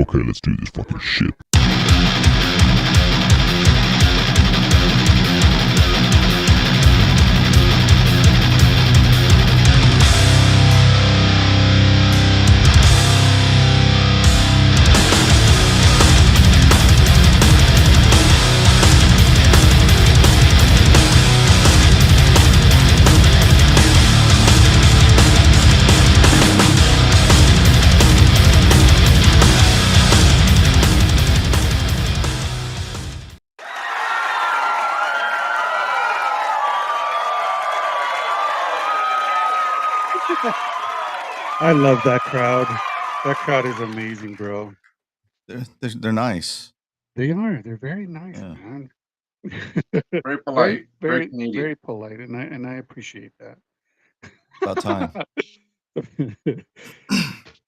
Okay, let's do this fucking shit. I love that crowd. That crowd is amazing, bro. They're nice. They are. They're very nice, Yeah. man. Very polite, very very, Canadian. very polite, and I appreciate that. About time.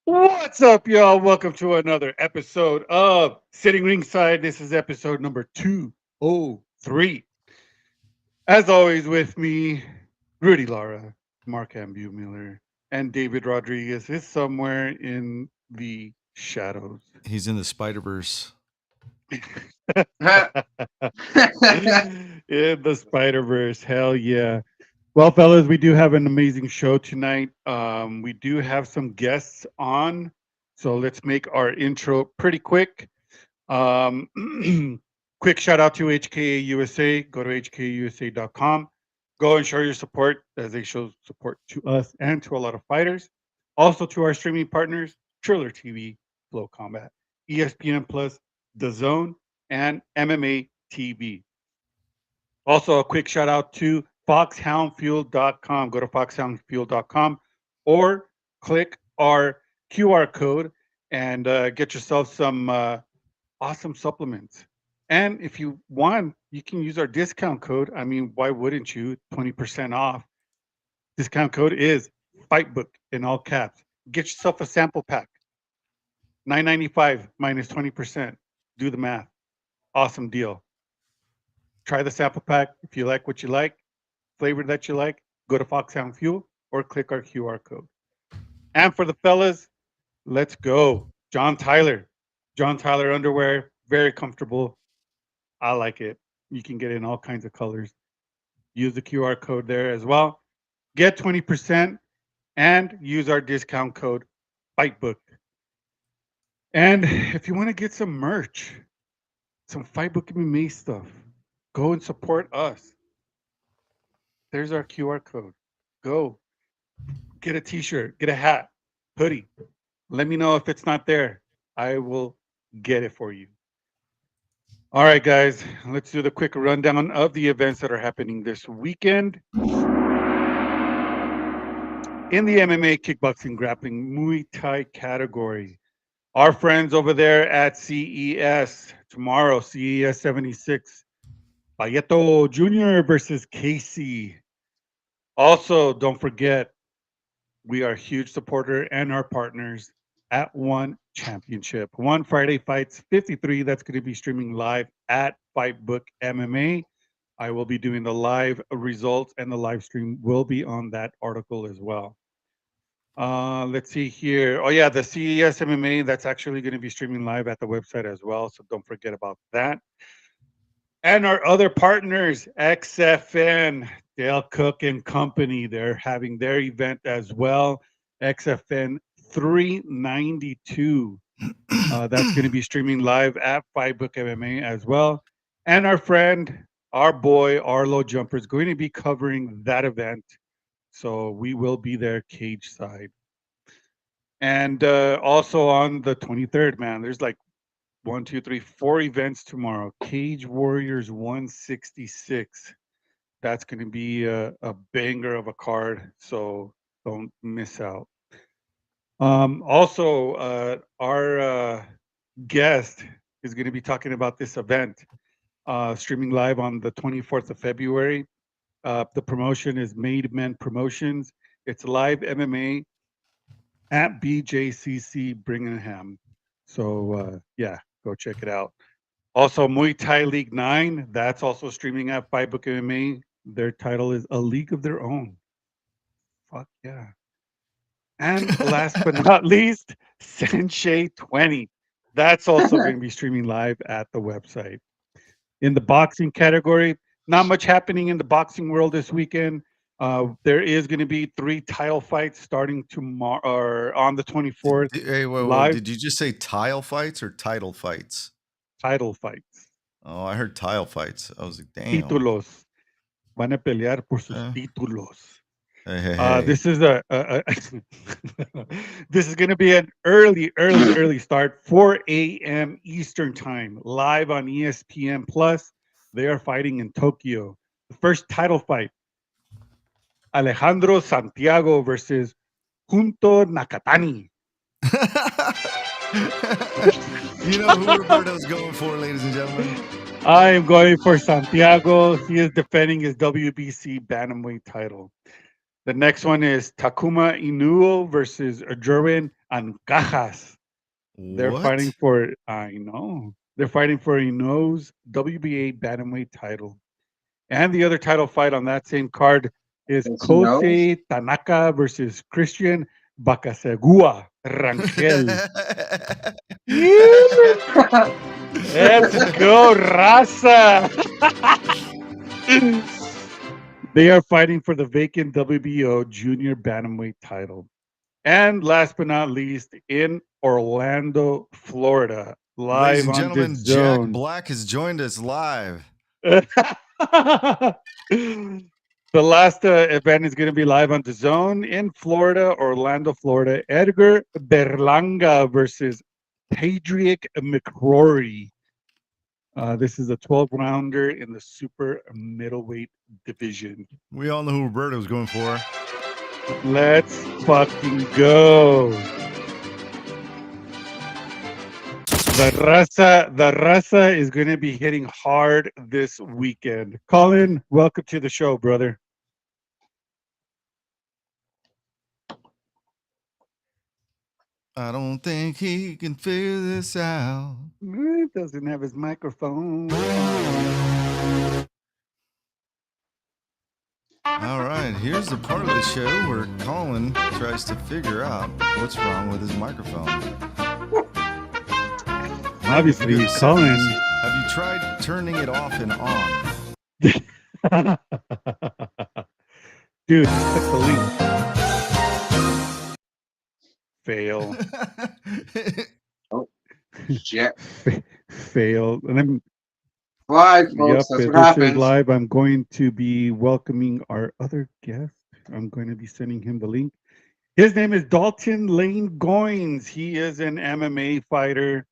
What's up, y'all? Welcome to another episode of Sitting Ringside. This is episode number 203. As always, with me, Rudy Lara, Mark Miller, and David Rodriguez is somewhere in the shadows. He's in the Spider-Verse. In the Spider-Verse, hell yeah. Well, fellas, we do have an amazing show tonight. We do have some guests on, so let's make our intro pretty quick. Quick shout out to HKA USA. Go to hkusa.com. Go and show your support as they show support to us and to a lot of fighters. Also to our streaming partners, Triller TV, Flow Combat, ESPN Plus, The Zone, and MMA TV. Also, a quick shout out to foxhoundfuel.com. Go to foxhoundfuel.com or click our QR code and get yourself some awesome supplements. And if you want, you can use our discount code. I mean, why wouldn't you? 20% off. Discount code is FIGHTBOOK in all caps. Get yourself a sample pack. $9.95 minus 20%. Do the math. Awesome deal. Try the sample pack. If you like what you like, flavor that you like, go to Foxhound Fuel or click our QR code. And for the fellas, let's go. John Tyler underwear, very comfortable. I like it. You can get it in all kinds of colors. Use the QR code there as well. Get 20% and use our discount code FIGHTBOOK. And if you want to get some merch, some FIGHTBOOK MMA stuff, go and support us. There's our QR code. Go get a t-shirt, get a hat, hoodie. Let me know if it's not there. I will get it for you. All right, guys, let's do the quick rundown of the events that are happening this weekend. In the MMA, kickboxing, grappling, Muay Thai category, our friends over there at CES tomorrow, CES 76, Payeto Jr. versus Casey. Also, don't forget, we are a huge supporter and our partners at One Championship. One Friday Fights 53, that's going to be streaming live at FightBook MMA. I will be doing the live results and the live stream will be on that article as well. Let's see here. Oh yeah, the CES MMA, that's actually going to be streaming live at the website as well, so don't forget about that. And our other partners, XFN, Dale Cook and Company, they're having their event as well. XFN 392. That's going to be streaming live at FightBook MMA as well. And our friend, our boy, Arlo Jumper is going to be covering that event. So we will be there cage side. And also on the 23rd, man, there's like 1, 2, 3, 4 events tomorrow. Cage Warriors 166. That's going to be a banger of a card. So don't miss out. Also, our guest is going to be talking about this event, streaming live on the 24th of February. The promotion is Made Men Promotions. It's live MMA at BJCC Birmingham. So, yeah, go check it out. Also, Muay Thai League 9, that's also streaming at FightBook MMA. Their title is A League of Their Own. Fuck yeah. And last but not least, Sensei 20. That's also going to be streaming live at the website. In the boxing category, not much happening in the boxing world this weekend. There is going to be 3 title fights starting tomorrow or on the 24th. Hey, whoa, Live did you just say tile fights or title fights? title fights. Oh, I heard tile fights. I was like, damn. Títulos. Van a pelear por sus Uh, títulos. hey. This is a this is going to be an early start, 4 a.m. Eastern time, live on ESPN Plus. They are fighting in Tokyo. The first title fight, Alejandro Santiago versus Junto Nakatani. You know who Roberto's going for, ladies and gentlemen? I am going for Santiago. He is defending his WBC bantamweight title. The next one is Takuma Inoue versus Jerwin Ancajas. They're fighting What? for, I know, they're fighting for Inoue's WBA bantamweight title. And the other title fight on that same card is Yes, he knows. Kosei Tanaka versus Christian Bacasegua Rangel. Yeah, let's go, Raza. They are fighting for the vacant WBO junior bantamweight title. And last but not least, in Orlando, Florida, Ladies live and on the gentlemen, Jack zone. Black has joined us live. The last event is going to be live on the zone in Florida, Orlando, Florida. Edgar Berlanga versus Padrick McCrory. This is a 12-rounder in the super middleweight division. We all know who Roberto's going for. Let's fucking go. The raza is going to be hitting hard this weekend. Colin, welcome to the show, brother. I don't think he can figure this out. He doesn't have his microphone. All right, here's the part of the show where Colin tries to figure out what's wrong with his microphone. Obviously, Maybe go to Colin. settings. Have you tried turning it off and on? Dude, click the link. Fail. Shit. Fail. And I'm Live, folks. That's this what is happens. live. I'm going to be welcoming our other guest. I'm going to be sending him the link. His name is Dalton Lane Goins. He is an MMA fighter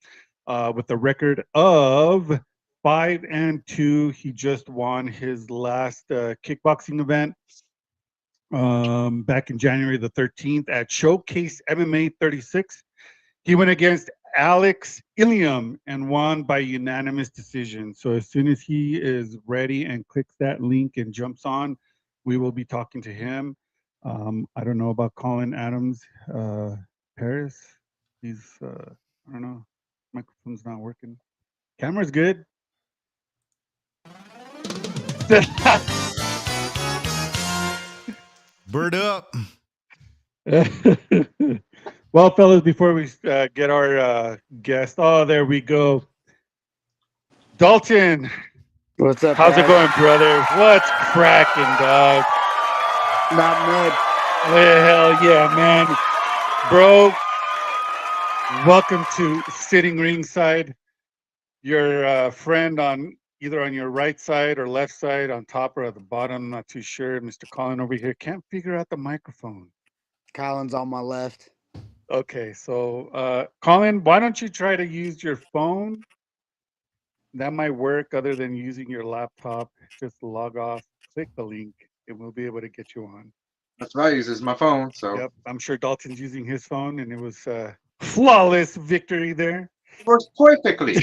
with a record of 5-2. He just won his last kickboxing event back in January the 13th at Showcase MMA 36. He went against Alex Ilium and won by unanimous decision. So as soon as he is ready and clicks that link and jumps on, we will be talking to him. I don't know about Colin Adams, Paris. He's, I don't know, microphone's not working. Camera's good. Bird up. Well, fellas, before we get our guest, oh, there we go. Dalton, What's up? how's it guys? going, brother? What's cracking, dog? Not much. Well, hell yeah, man. Bro, welcome to Sitting Ringside. Your friend on either on your right side or left side, on top or at the bottom, I'm not too sure. Mr. Colin over here can't figure out the microphone. Colin's on my left. Okay, so Colin, why don't you try to use your phone? That might work other than using your laptop. Just log off, click the link, and we'll be able to get you on. That's what I use is my phone. So Yep, I'm sure Dalton's using his phone, and it was flawless victory there. works perfectly.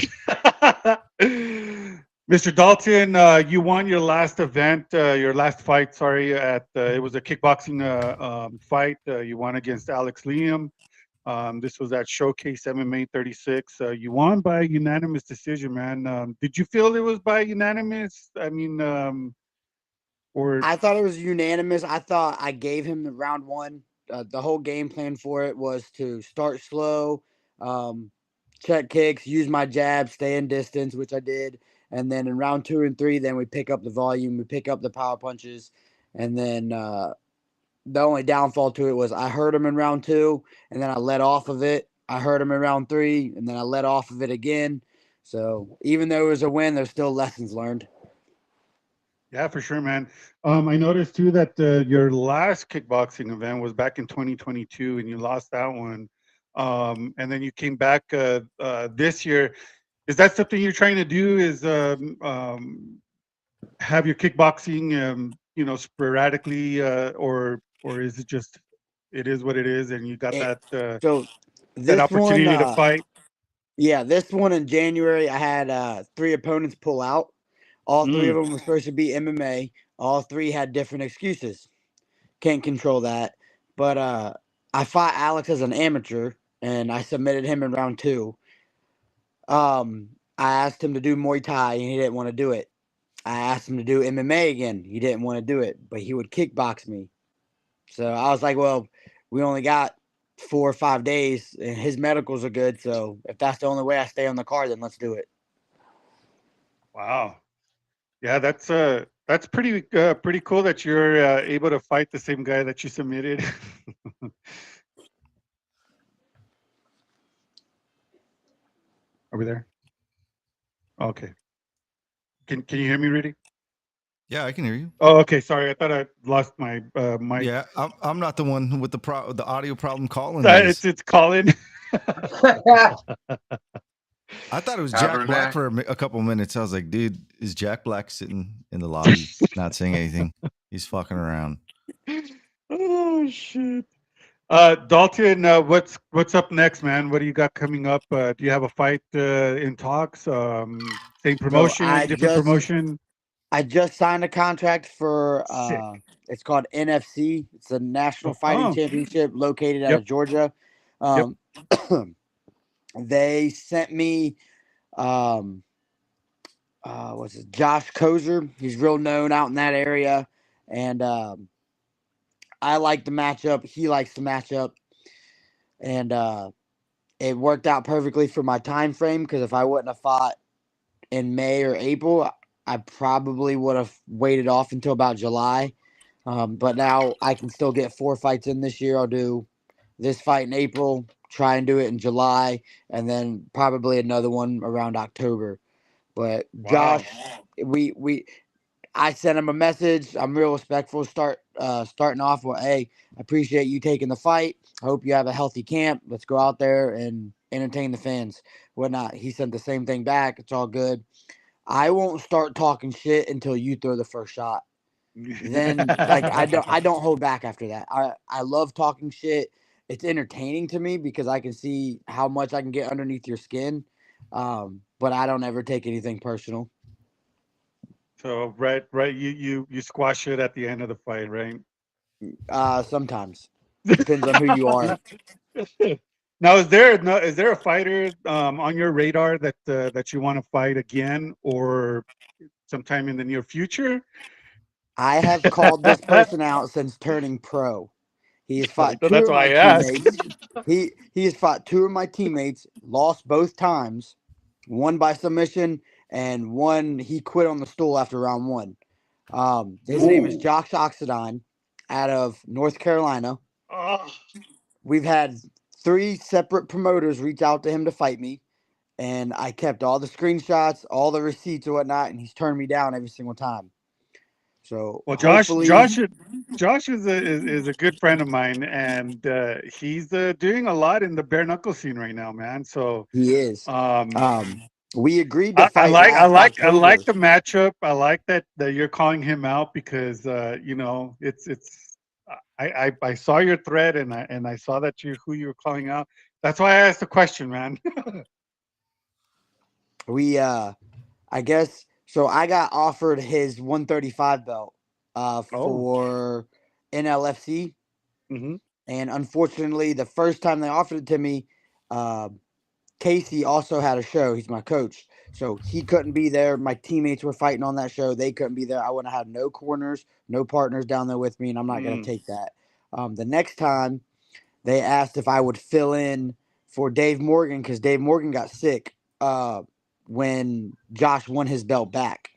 Mr. Dalton, you won your last event, your last fight. Sorry, at it was a kickboxing fight. You won against Alex Liam. This was at Showcase MMA 36. You won by unanimous decision, man. Did you feel it was by unanimous? I mean, or I thought it was unanimous. I thought I gave him the round one. The whole game plan for it was to start slow, check kicks, use my jab, stay in distance, which I did. And then in round 2 and 3, then we pick up the volume, we pick up the power punches. And then the only downfall to it was I hurt him in round 2, and then I let off of it. I hurt him in round 3, and then I let off of it again. So even though it was a win, there's still lessons learned. Yeah, for sure, man. I noticed too that your last kickboxing event was back in 2022, and you lost that one. And then you came back this year. Is that something you're trying to do? Is have your kickboxing, sporadically, or is it just it is what it is, and you got It, that so that this one, opportunity to fight? yeah, this one in January, I had 3 opponents pull out. All 3 of Mm. them were supposed to be MMA. All 3 had different excuses. Can't control that. But I fought Alex as an amateur, and I submitted him in round 2. I asked him to do Muay Thai, and he didn't want to do it. I asked him to do MMA again. He didn't want to do it, but he would kickbox me. So I was like, well, we only got 4 or 5 days, and his medicals are good. So if that's the only way I stay on the card, then let's do it. Wow. Yeah, that's pretty cool that you're able to fight the same guy that you submitted. Are we there? Okay. Can you hear me, Rudy? Yeah, I can hear you. Oh, okay. Sorry, I thought I lost my mic. Yeah, I'm not the one with the audio problem. Calling is. It's Colin. I thought it was Jack Black Tabernacle. for a couple minutes. I was like, dude, is Jack Black sitting in the lobby not saying anything? He's fucking around. Oh shit. Dalton, what's up next, man? What do you got coming up? Do you have a fight in talks? Same So promotion, different promotion? I just signed a contract for Sick. it's called NFC. It's a National Fighting Oh, Championship located out yep, of Georgia. yep. Um, they sent me what's it, Josh Kozer. He's real known out in that area, and I like the matchup. He likes the matchup, and it worked out perfectly for my time frame because if I wouldn't have fought in May or April, I probably would have waited off until about July. But now I can still get 4 fights in this year. I'll do this fight in April, try and do it in July, and then probably another one around October. But Wow. Josh, we I sent him a message. I'm real respectful. Starting off with, hey, I appreciate you taking the fight. I hope you have a healthy camp. Let's go out there and entertain the fans, whatnot. He sent the same thing back. It's all good. I won't start talking shit until you throw the first shot. Then like I don't hold back after that. I love talking shit. It's entertaining to me because I can see how much I can get underneath your skin. But I don't ever take anything personal. So right, you squash it at the end of the fight, right? Sometimes depends on who you are. Now, is there a fighter on your radar that you want to fight again, or sometime in the near future? I have called this person out since turning pro. He has fought So 2 that's of why my I asked. teammates. He has fought 2 of my teammates, lost both times, one by submission, and one he quit on the stool after round 1. His name is Ooh. Josh Oxidine out of North Carolina. Oh, We've had 3 separate promoters reach out to him to fight me, and I kept all the screenshots, all the receipts and whatnot, and he's turned me down every single time. So well, hopefully Josh is a good friend of mine, and he's doing a lot in the bare knuckle scene right now, man. So he is. um, We agreed to fight last I October. like the matchup. I like that you're calling him out because it's I saw your thread and I saw that who you were calling out. That's why I asked the question, man. We I guess so I got offered his 135 belt Oh. for NLFC, Hmm. and unfortunately the first time they offered it to me, uh, Casey also had a show. He's my coach. So he couldn't be there. My teammates were fighting on that show. They couldn't be there. I wouldn't have had no corners, no partners down there with me, and I'm not going to Mm. take that. The next time they asked if I would fill in for Dave Morgan because Dave Morgan got sick when Josh won his belt back.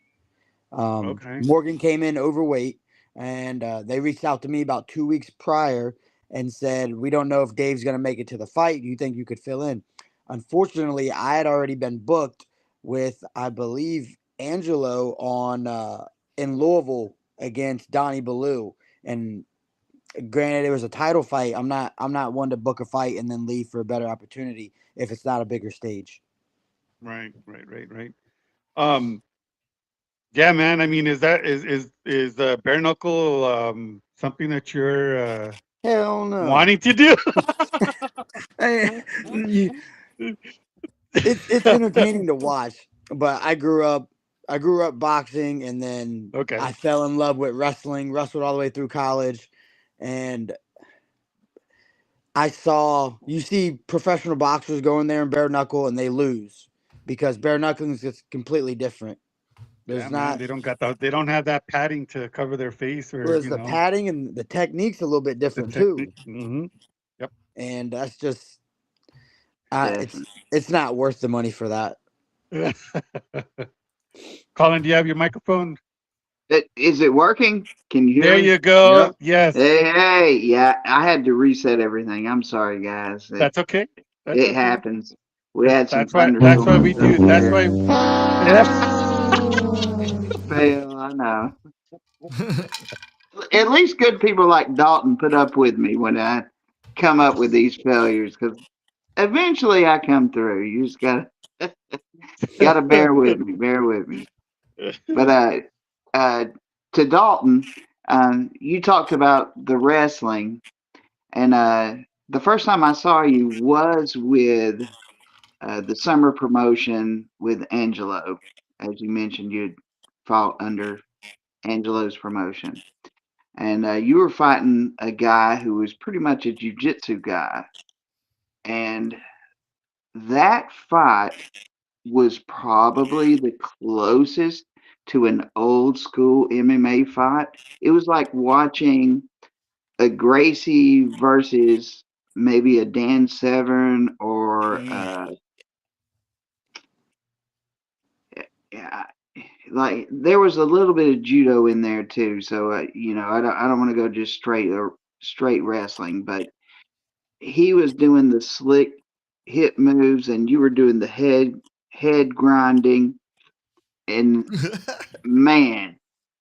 Okay. Morgan came in overweight, and they reached out to me about 2 weeks prior and said, "We don't know if Dave's going to make it to the fight. Do you think you could fill in?" Unfortunately, I had already been booked with, I believe, Angelo on in Louisville against Donnie Ballou, and granted, it was a title fight. I'm not one to book a fight and then leave for a better opportunity if it's not a bigger stage. Right. Right. Right. Right. Um. Yeah, man. I mean, is bare knuckle something that you're Hell no. wanting to do? Eh, it's entertaining to watch, but I grew up boxing, and then Okay. I fell in love with wrestling, wrestled all the way through college, and I saw you see professional boxers go in there and bare knuckle and they lose because bare knuckling is just completely different. Yeah, There's man. not They don't got the. They don't have that padding to cover their face, or was the padding and the technique's a little bit the different technique. too, Mm-hmm. Yep. and that's just Definitely. it's not worth the money for that. Colin, do you have your microphone? Is it working? Can you hear There me? you go. Yep. Yes. Hey, hey, yeah, I had to reset everything. I'm sorry, guys. That's okay. That's It okay. happens. We had some That's why we thunderstorms up do. That's here. why. Yeah. Fail, I know. At least good people like Dalton put up with me when I come up with these failures, because eventually I come through. You just gotta bear with me. Bear with me. But uh, to Dalton, you talked about the wrestling, and the first time I saw you was with the summer promotion with Angelo. As you mentioned, you'd fought under Angelo's promotion, and you were fighting a guy who was pretty much a jiu-jitsu guy, and that fight was probably the closest to an old school MMA fight. It was like watching a Gracie versus maybe a Dan Severn or Mm. yeah, like there was a little bit of judo in there too. So I don't want to go just straight wrestling, but he was doing the slick hip moves, and you were doing the head grinding, and man,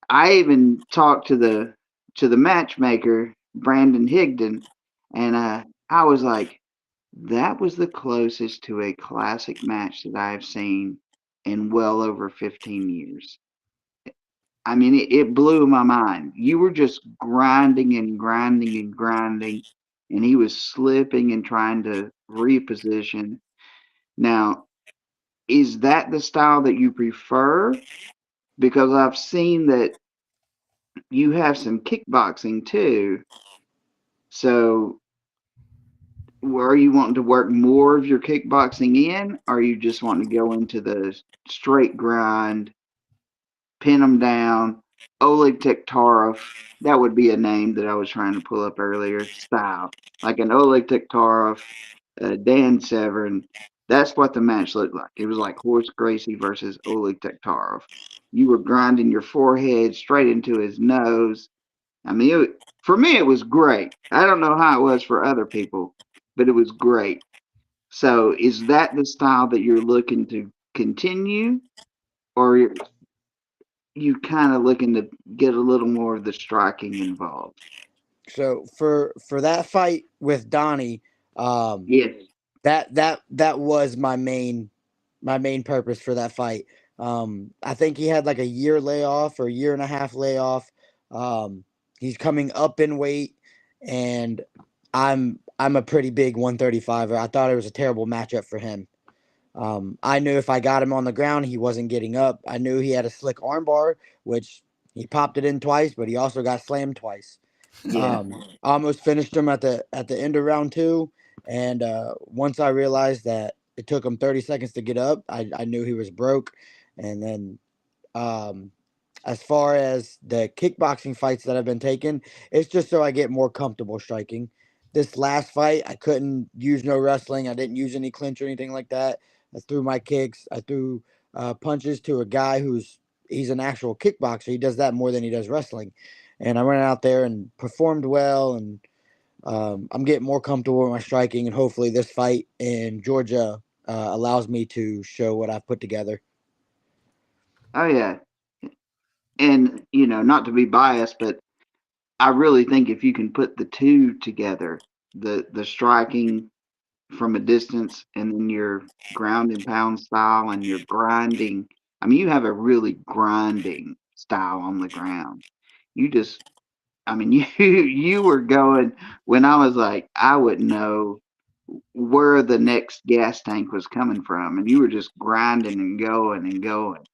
I even talked to the matchmaker, Brandon Higdon, and I was like, that was the closest to a classic match that I've seen in well over 15 years. I mean, it blew my mind. You were just grinding and grinding and grinding, and he was slipping and trying to reposition. Now, is that the style that you prefer? Because I've seen that you have some kickboxing too. So, were you wanting to work more of your kickboxing in, or are you just wanting to go into the straight grind, pin them down? Oleg Tektarov, that would be a name that I was trying to pull up earlier, style. Like an Oleg Tektarov, Dan Severn. That's what the match looked like. It was like Horace Gracie versus Oleg Tektarov. You were grinding your forehead straight into his nose. I mean, for me, it was great. I don't know how it was for other people, but it was great. So, is that the style that you're looking to continue, or you kind of looking to get a little more of the striking involved? So for that fight with Donnie, um, Yes. that was my main purpose for that fight. I think he had like a year layoff or a year and a half layoff. Um, he's coming up in weight, and I'm a pretty big 135er. I thought it was a terrible matchup for him. I knew if I got him on the ground, he wasn't getting up. I knew he had a slick armbar, which he popped it in twice, but he also got slammed twice. Yeah. Almost finished him at the end of round two, and once I realized that it took him 30 seconds to get up, I knew he was broke. And then, um, as far as the kickboxing fights that I've been taking, it's just so I get more comfortable striking. this last fight, I couldn't use no wrestling. I didn't use any clinch or anything like that. I threw my kicks. I threw punches to a guy he's an actual kickboxer. He does that more than he does wrestling. And I went out there and performed well, and I'm getting more comfortable with my striking, and hopefully this fight in Georgia allows me to show what I've put together. Oh yeah, and not to be biased, but I really think if you can put the two together, the striking from a distance and then your ground and pound style and your grinding. I mean, you have a really grinding style on the ground. You just, I mean, you were going when I was like, I wouldn't know where the next gas tank was coming from, and you were just grinding and going and going.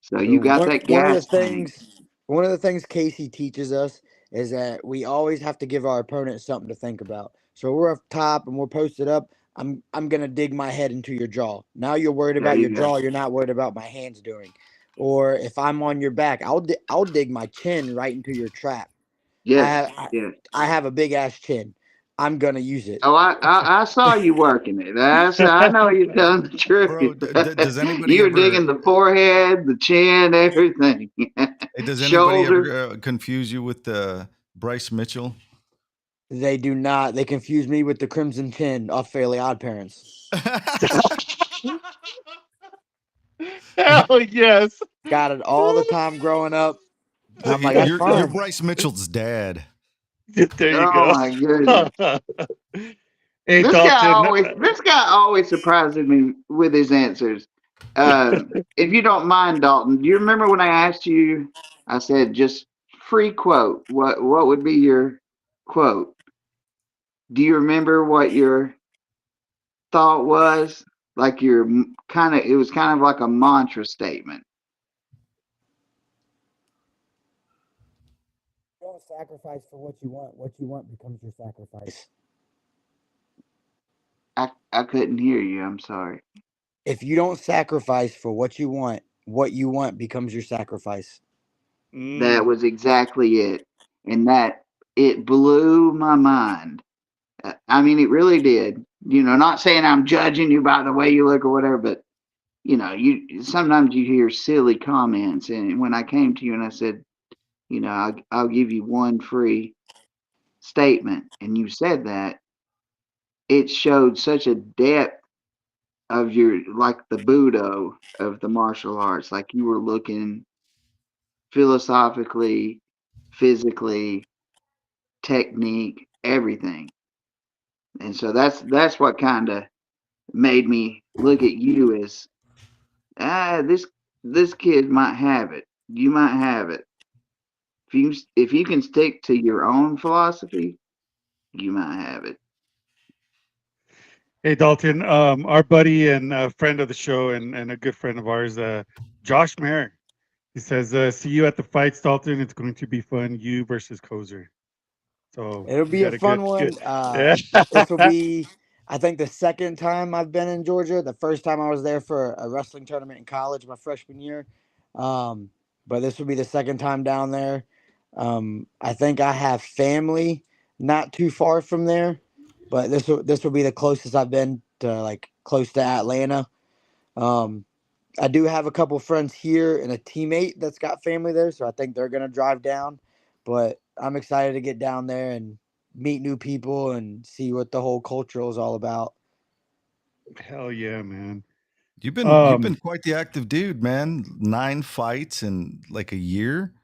So you So got one that one of the gas tank. things one of the things Casey teaches us is that we always have to give our opponent something to think about. So we're up top and we're posted up. I'm gonna dig my head into your jaw. Now you're worried There about your you go. jaw. You're not worried about my hands doing. Or if I'm on your back, I'll dig my chin right into your trap. I Yes, have yes. I have a big ass chin. I'm gonna use it. Oh, I saw you working it. I know you're telling the Bro, truth. does anybody You were ever digging the forehead, the chin, everything, does anybody shoulder. ever confuse you with Bryce Mitchell? They do not. They confuse me with the Crimson Chin off Fairly Odd Parents. Hell yes. Got it all the time growing up. So I'm like, that's you're fine. Bryce Mitchell's dad. There you Oh go. my goodness. Hey This guy Dalton. always this guy always surprises me with his answers. If you don't mind, Dalton, do you remember when I asked you? I said just free quote. What would be your quote? Do you remember what your thought was? Like your kind of, it was kind of like a mantra statement. You don't sacrifice for what you want. What you want becomes your sacrifice. I couldn't hear you. I'm sorry. If you don't sacrifice for what you want becomes your sacrifice. That Mm. was exactly it, and that it blew my mind. I mean, it really did. Not saying I'm judging you by the way you look or whatever, but you sometimes you hear silly comments, and when I came to you and I said, I'll give you one free statement, and you said that, it showed such a depth of your, like the Budo of the martial arts, like you were looking philosophically, physically, technique, everything. And so that's what kind of made me look at you as this kid might have it. You might have it. If you can stick to your own philosophy, you might have it. Hey Dalton, our buddy and friend of the show and a good friend of ours, Josh Mayer. He says, "See you at the fights, Dalton. It's going to be fun. You versus Kozer." So It'll you be a got a fun good. one. Yeah. This will be, I think, the second time I've been in Georgia. The first time I was there for a wrestling tournament in college my freshman year. Um, but this will be the second time down there. I think I have family not too far from there, but this will be the closest I've been to like close to Atlanta. Um, I do have a couple friends here and a teammate that's got family there, so I think they're gonna drive down. But I'm excited to get down there and meet new people and see what the whole culture is all about. Hell yeah, man. You've been quite the active dude, man. 9 fights in like a year.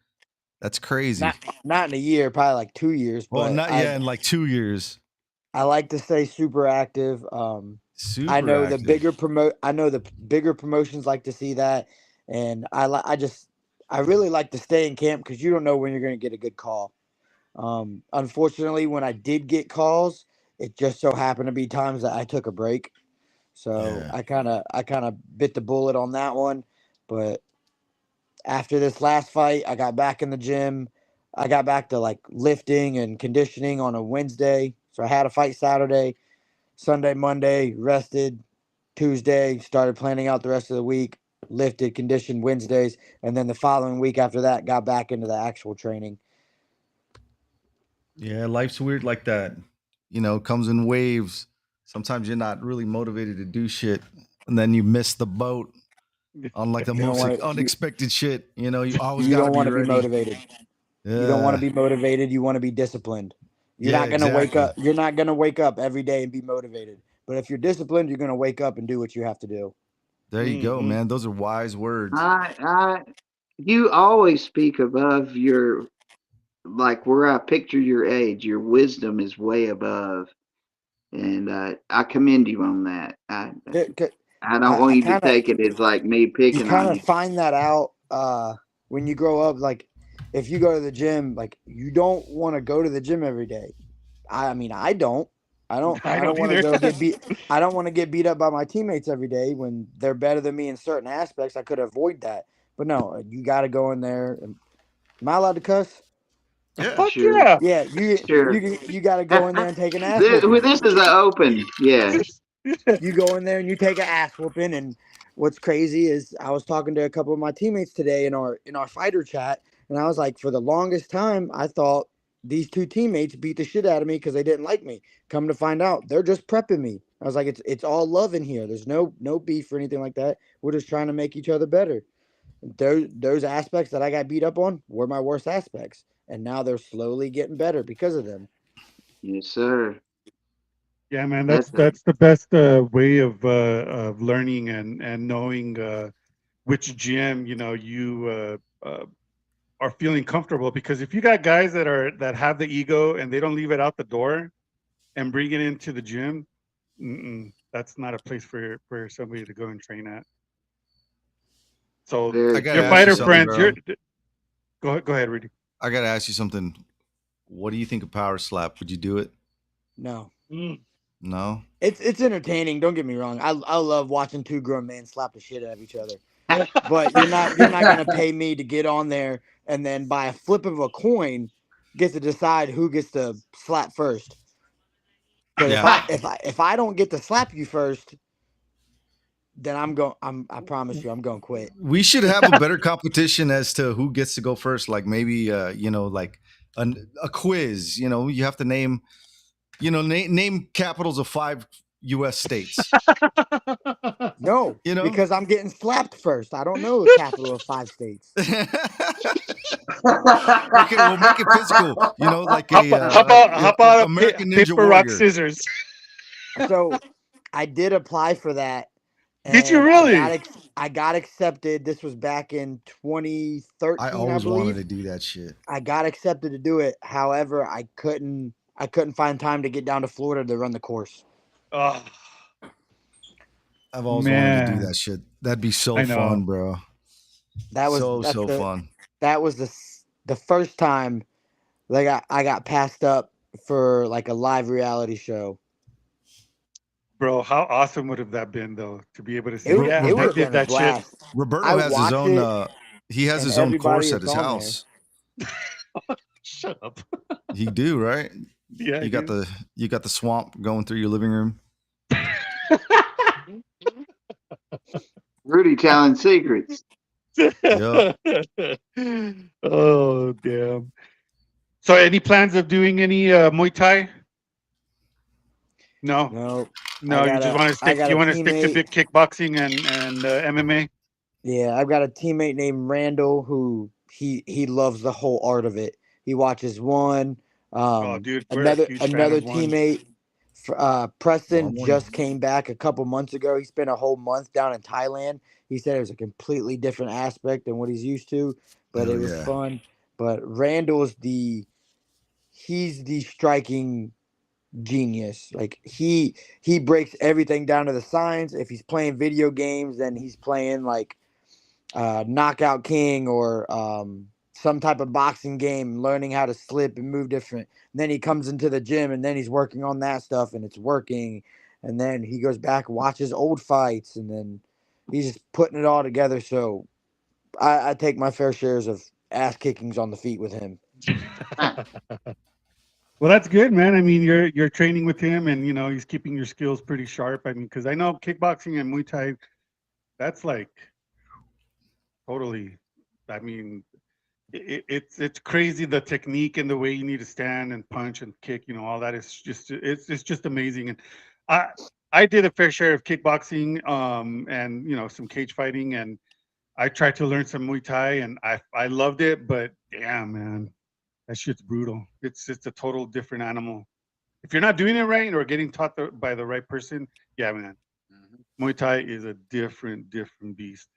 That's crazy. Not in a year, probably like 2 years, Well, but not in like 2 years. I like to stay super active. Super active. I know the bigger promotions like to see that, and I really like to stay in camp because you don't know when you're going to get a good call. Unfortunately, when I did get calls, it just so happened to be times that I took a break. So Yeah. I kind of bit the bullet on that one. But after this last fight, I got back in the gym. I got back to like lifting and conditioning on a Wednesday. So I had a fight Saturday, Sunday, Monday, rested. Tuesday, started planning out the rest of the week, lifted, conditioned Wednesdays, and then the following week after that, got back into the actual training. Yeah, life's weird like that. comes in waves. Sometimes you're not really motivated to do shit, and then you miss the boat on like the You don't most want to. unexpected shit. You always You got to don't be want to be ready. motivated. You don't want to Yeah, be motivated. You want to be disciplined. You're yeah, not gonna wake exactly. up. You're not gonna wake up every day and be motivated. But if you're disciplined, you're gonna wake up and do what you have to do. There you go, Mhm. man. Those are wise words. I, you always speak above your, like where I picture your age. Your wisdom is way above, and I commend you on that. I don't want I you to kind of take it as like me you picking kind on of you. find that out when you grow up. Like if you go to the gym, like you don't want to go to the gym every day. I mean, I don't. I don't. I I don't don't want to either. go get beat. I don't want to get beat up by my teammates every day when they're better than me in certain aspects. I could avoid that, but no, you got to go in there. Am I allowed to cuss? Yeah. Fuck Sure, yeah. Yeah, sure. you got to go in there and take an ass this, whooping. this is an open. Yes. You go in there and you take an ass whooping. And what's crazy is I was talking to a couple of my teammates today in our fighter chat, and I was like, for the longest time, I thought these two teammates beat the shit out of me because they didn't like me. Come to find out, they're just prepping me. I was like, it's all love in here. There's no beef or anything like that. We're just trying to make each other better. Those aspects that I got beat up on were my worst aspects, and now they're slowly getting better because of them. Yes, sir. Yeah, man, That's that's the best way of learning and knowing which gym you are feeling comfortable. Because if you got guys that have the ego and they don't leave it out the door and bring it into the gym, that's not a place for somebody to go and train at. So I very gotta your true. ask you fighter something, friends, bro. you're go ahead, Rudy. I gotta ask you something. What do you think of power slap? Would you do it? No. Mm. No. It's entertaining. Don't get me wrong. I love watching two grown men slap the shit out of each other. But you're not gonna pay me to get on there and then by a flip of a coin get to decide who gets to slap first. Because Yeah. if I don't get to slap you first, then I promise you I'm gonna quit. We should have a better competition as to who gets to go first. Like maybe, like a quiz. You have to name, name capitals of 5 U.S. states. No, You know. because I'm getting slapped first. I don't know the capital of 5 states. Okay, we'll make it physical. Like How, how about a American Ninja paper rock Warrior. scissors? So I did apply for that, Did you and really? I got accepted. This was back in I 2013, I always wanted believe. to do that shit. I got accepted to do it. However, I couldn't find time to get down to Florida to run the course. Oh I've always wanted to do man, that shit. That'd be so I know, fun, bro. That was that's So the fun. that was the first time like I got passed up for like a live reality show. bro. How awesome would have that been though to be able to say, yeah, It would I have Robert, did been a that shit. blast. Roberto I has his watch own. it He has and his own everybody course at that's his on there. house. Shut up. He do right. Yeah, I You got do. the swamp going through your living room. Rudy telling secrets. Yep. Oh damn. So, any plans of doing any Muay Thai? No, No, no. You just want to I stick. got You a want to stick to teammate. big kickboxing and MMA. Yeah, I've got a teammate named Randall who he loves the whole art of it. He watches one. Oh, dude, we're a huge fan Another of one. teammate, Well, I'm Preston, one. just came back a couple months ago. He spent a whole month down in Thailand. He said it was a completely different aspect than what he's used to, but it Hell was yeah. fun. But Randall's he's the striking genius. Like he breaks everything down to the science. If he's playing video games, then he's playing like Knockout King or some type of boxing game, learning how to slip and move different. And then he comes into the gym and then he's working on that stuff and it's working. And then he goes back and watches old fights and then he's just putting it all together. So I take my fair shares of ass kickings on the feet with him. Well, that's good, man. I mean, you're training with him, and he's keeping your skills pretty sharp. I mean, because I know kickboxing and Muay Thai, that's like totally. I mean, it's crazy the technique and the way you need to stand and punch and kick. All that is just it's just amazing. And I I did a fair share of kickboxing, and some cage fighting, and I tried to learn some Muay Thai, and I loved it. But damn, man, that shit's brutal. It's a total different animal. If you're not doing it right or getting taught by the right person, yeah, man, Mhm. Muay Thai is a different beast.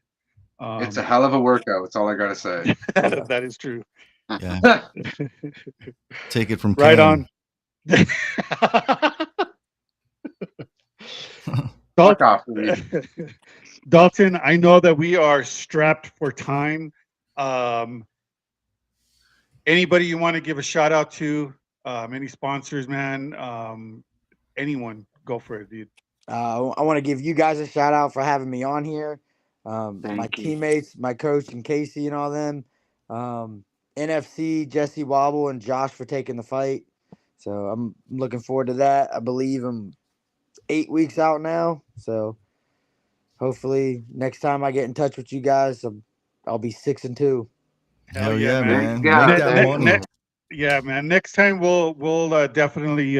It's a Um, hell of a workout. That's all I gotta say. that is true. Yeah, take it from Right Kane. on. Fuck Dalton, off, Reed. Dalton, I know that we are strapped for time. Um, Anybody you want to give a shout out to? Any sponsors, man? Anyone, go for it, dude. I want to give you guys a shout out for having me on here. My Thank you. teammates, my coach and Casey and all them. Um, NFC, Jesse Wobble and Josh for taking the fight. So I'm looking forward to that. I believe I'm 8 weeks out now. So hopefully next time I get in touch with you guys, I'll be 6-2. Hell Hell yeah, yeah, There man. you man! Make go. Ne- that ne- money. ne- Definitely. yeah, man. Next time we'll definitely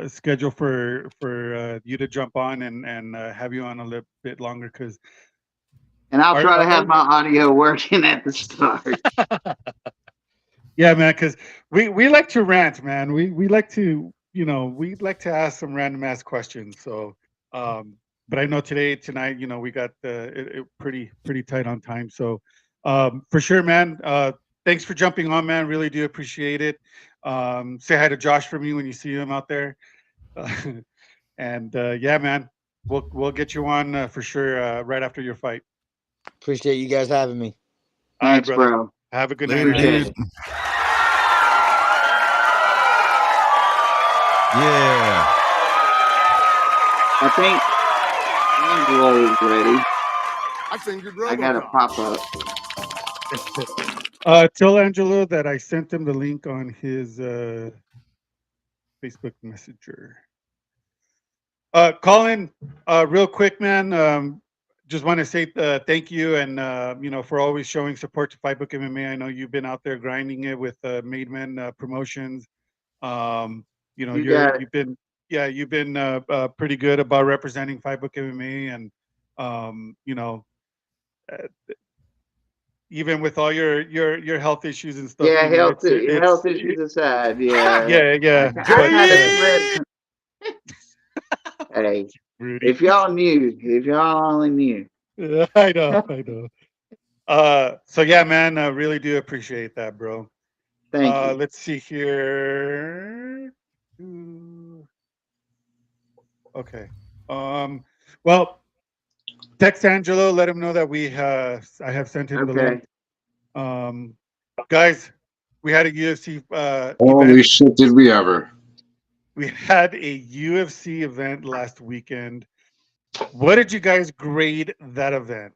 schedule for you to jump on and have you on a little bit longer because And I'll try to our have my audio working at the start. yeah, man, because we like to rant, man. We like to we like to ask some random ass questions. So, um, but I know tonight, we got it pretty tight on time. So, for sure, man. Thanks for jumping on, man. Really do appreciate it. Say hi to Josh for me when you see him out there. And yeah, man, we'll get you on for sure right after your fight. Appreciate you guys having me. All right, Thanks, brother. bro. Have a good night, Later, man. Appreciate dude. it. Yeah. I think Angelo is ready. I fingered I got a RoboCop. pop up. Tell Angelo that I sent him the link on his Facebook Messenger. Colin, real quick, man. Just want to say thank you, and for always showing support to Fightbook MMA. I know you've been out there grinding it with Maidman Promotions. You got it. You've been pretty good about representing Fightbook MMA, and uh, even with all your health issues and stuff, Yeah, health it, issues aside. Yeah, yeah, I, yeah, I but kind of Jamie! slid. Hey, Rudy. if y'all only knew. I know. So yeah, man, I really do appreciate that, bro. Thank you. Let's see here. Ooh, okay. Um, well, text Angelo, let him know that I have sent him the Okay. link. Guys, we had a UFC Holy event. shit, did we ever? We had a UFC event last weekend. What did you guys grade that event?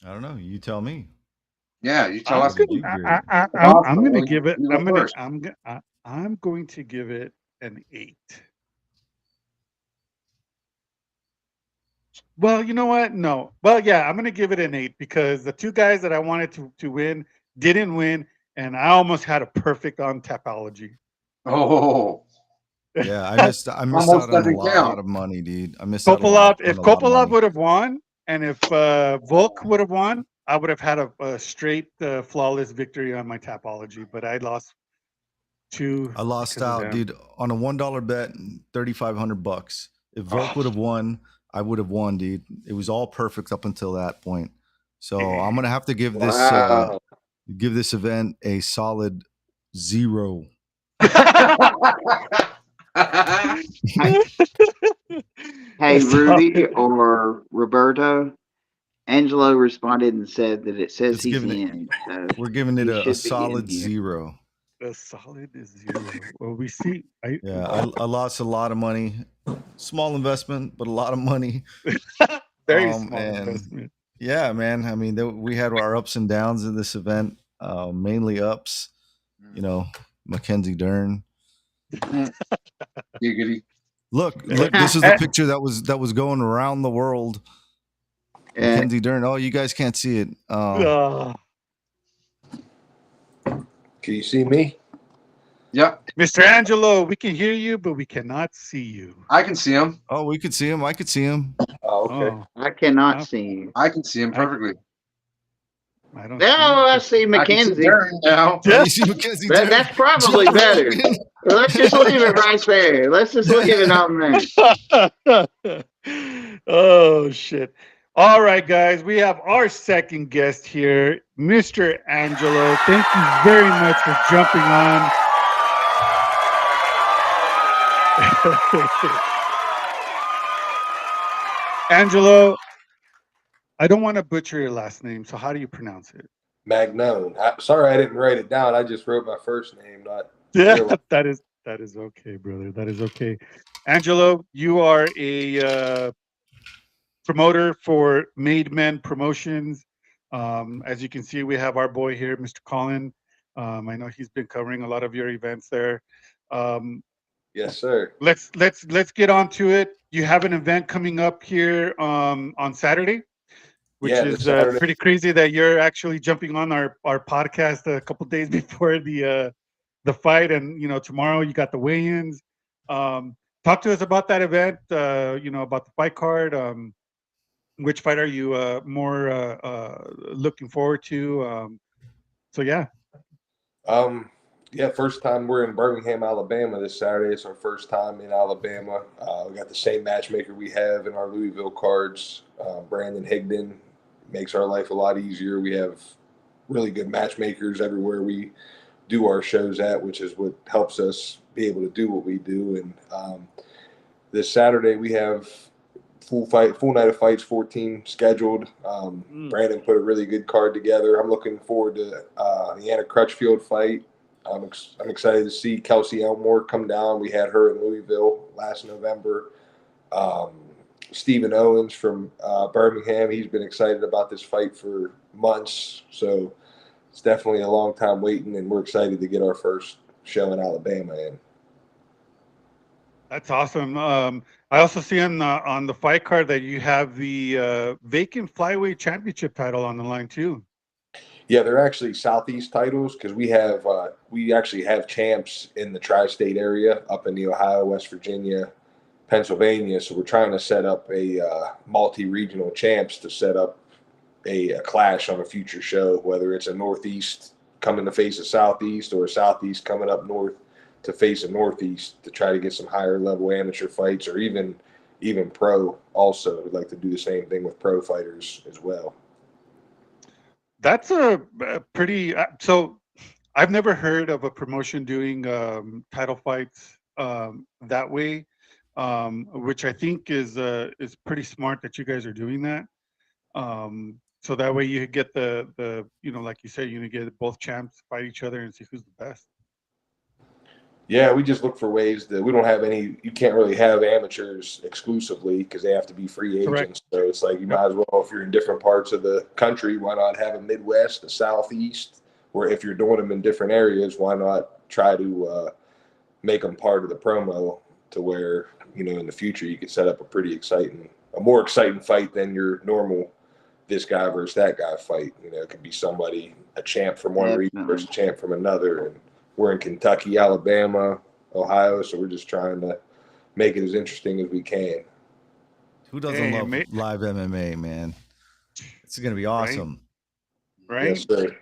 I don't know. You tell me. Yeah, you tell I'm us. What did gonna you grade? I'm Awesome. gonna Well, give it you go first. I'm going to give it an 8. Well, you know what? No. Well, yeah, I'm gonna give it an 8 because the two guys that I wanted to win didn't win, and I almost had a perfect on Tapology. Oh, Yeah, I missed out almost on a doesn't lot count. of money, dude. I missed out a lot Kopolov, on if a lot of Kopolov money. would have won, and if Volk would have won, I would have had a straight flawless victory on my Tapology, but I lost two I lost because of out, them. dude, on a $1 bet, $3,500. If Volk Oh, would have won, I would have won, dude. It was all perfect up until that point. So I'm damn. gonna have to Wow. give this event a solid 0. Hey, hey, That's Rudy solid. or Roberto. Angelo responded and said that it says It's he's giving it. in, so We're giving it he a should be in solid here. 0. A solid is 0. Well, we see. Yeah, I lost a lot of money. Small investment, but a lot of money. Very small And investment. yeah, man. I mean, we had our ups and downs in this event. Mainly ups. Mackenzie Dern. Giggity. Look, this is the picture that was going around the world. Mackenzie Dern. Oh, you guys can't see it. Oh, Can you see me? Yep, Mr. Angelo, we can hear you, but we cannot see you. I can see him. Oh, we could see him. I could see him. Oh, okay. Oh, I cannot Oh. see you. I can see him perfectly. I don't. Now I see see I can see Mackenzie. Darren now. Oh, you see Mackenzie Dern. That's probably better. Let's just leave it right there. Let's just leave it on there. you. Oh shit! All right, guys, we have our second guest here, Mr. Angelo. Thank you very much for jumping on. Angelo, I don't want to butcher your last name, so how do you pronounce it? Magnone. Sorry, I didn't write it down. I just wrote my first name, not Yeah, real. that is okay, brother. That is okay. Angelo, you are a promoter for Made Men Promotions. As you can see, we have our boy here, Mr. Colin. I know he's been covering a lot of your events there. Yes, sir. Let's get on to it. You have an event coming up here on Saturday, which Yeah, is this Saturday. pretty crazy that you're actually jumping on our podcast a couple days before the fight, and tomorrow you got the weigh-ins. Talk to us about that event. About the fight card. Which fight are you more looking forward to? So yeah. Yeah, first time we're in Birmingham, Alabama this Saturday. It's our first time in Alabama. We got the same matchmaker we have in our Louisville cards. Brandon Higdon makes our life a lot easier. We have really good matchmakers everywhere we do our shows at, which is what helps us be able to do what we do. And this Saturday we have full night of fights, 14 scheduled. Brandon put a really good card together. I'm looking forward to the Anna Crutchfield fight. I'm excited to see Kelsey Elmore come down. We had her in Louisville last November. Stephen Owens from Birmingham, he's been excited about this fight for months. So it's definitely a long time waiting, and we're excited to get our first show in Alabama in. That's awesome. I also see on the fight card that you have the vacant flyweight championship title on the line too. Yeah, they're actually Southeast titles because we actually have champs in the tri-state area up in the Ohio, West Virginia, Pennsylvania. So we're trying to set up a multi-regional champs to set up a clash on a future show, whether it's a Northeast coming to face a Southeast or a Southeast coming up north to face a Northeast to try to get some higher level amateur fights, or even pro. Also, we'd like to do the same thing with pro fighters as well. That's a pretty. So, I've never heard of a promotion doing title fights that way, which I think is pretty smart that you guys are doing that. So that way you get the like you said, you get both champs fight each other and see who's the best. Yeah, we just look for ways that we don't have any. You can't really have amateurs exclusively because they have to be free agents. Correct. So it's like you might as well, if you're in different parts of the country, why not have a Midwest, a Southeast, or if you're doing them in different areas, why not try to make them part of the promo to where in the future you could set up a more exciting fight than your normal this guy versus that guy fight. It could be somebody, a champ from one region versus a champ from another, and we're in Kentucky, Alabama, Ohio, so we're just trying to make it as interesting as we can. Who doesn't love live MMA, man? It's gonna be awesome. Right? Yes, sir.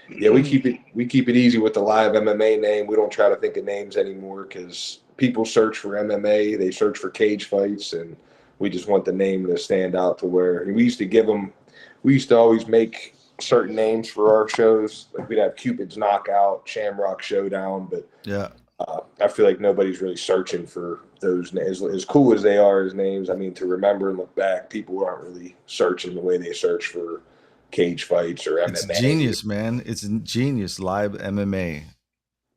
Yeah, we keep it easy with the live MMA name. We don't try to think of names anymore because people search for MMA, they search for cage fights, and we just want the name to stand out to where we used to always make certain names for our shows. Like we'd have Cupid's Knockout, Shamrock Showdown, but yeah, I feel like nobody's really searching for those names. As cool as they are as names, I mean, to remember and look back, people aren't really searching the way they search for cage fights or MMA. It's genius, man. It's genius, live MMA. I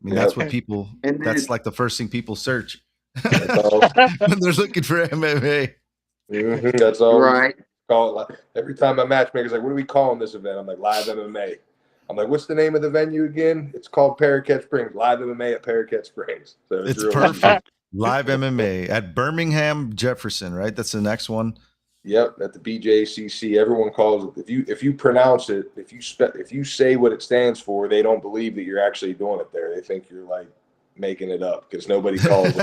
mean, that's what people. That's like the first thing people search when they're looking for MMA. Mm-hmm, that's all. Right. Call it. Every time my matchmaker's like, "What are we calling this event?" I'm like, "Live MMA." I'm like, "What's the name of the venue again?" It's called Parakeet Springs. Live MMA at Parakeet Springs. So it's perfect. Live MMA at Birmingham Jefferson, right? That's the next one. Yep, at the BJCC. Everyone calls it. If you pronounce it, if you say what it stands for, they don't believe that you're actually doing it there. They think you're like making it up because nobody calls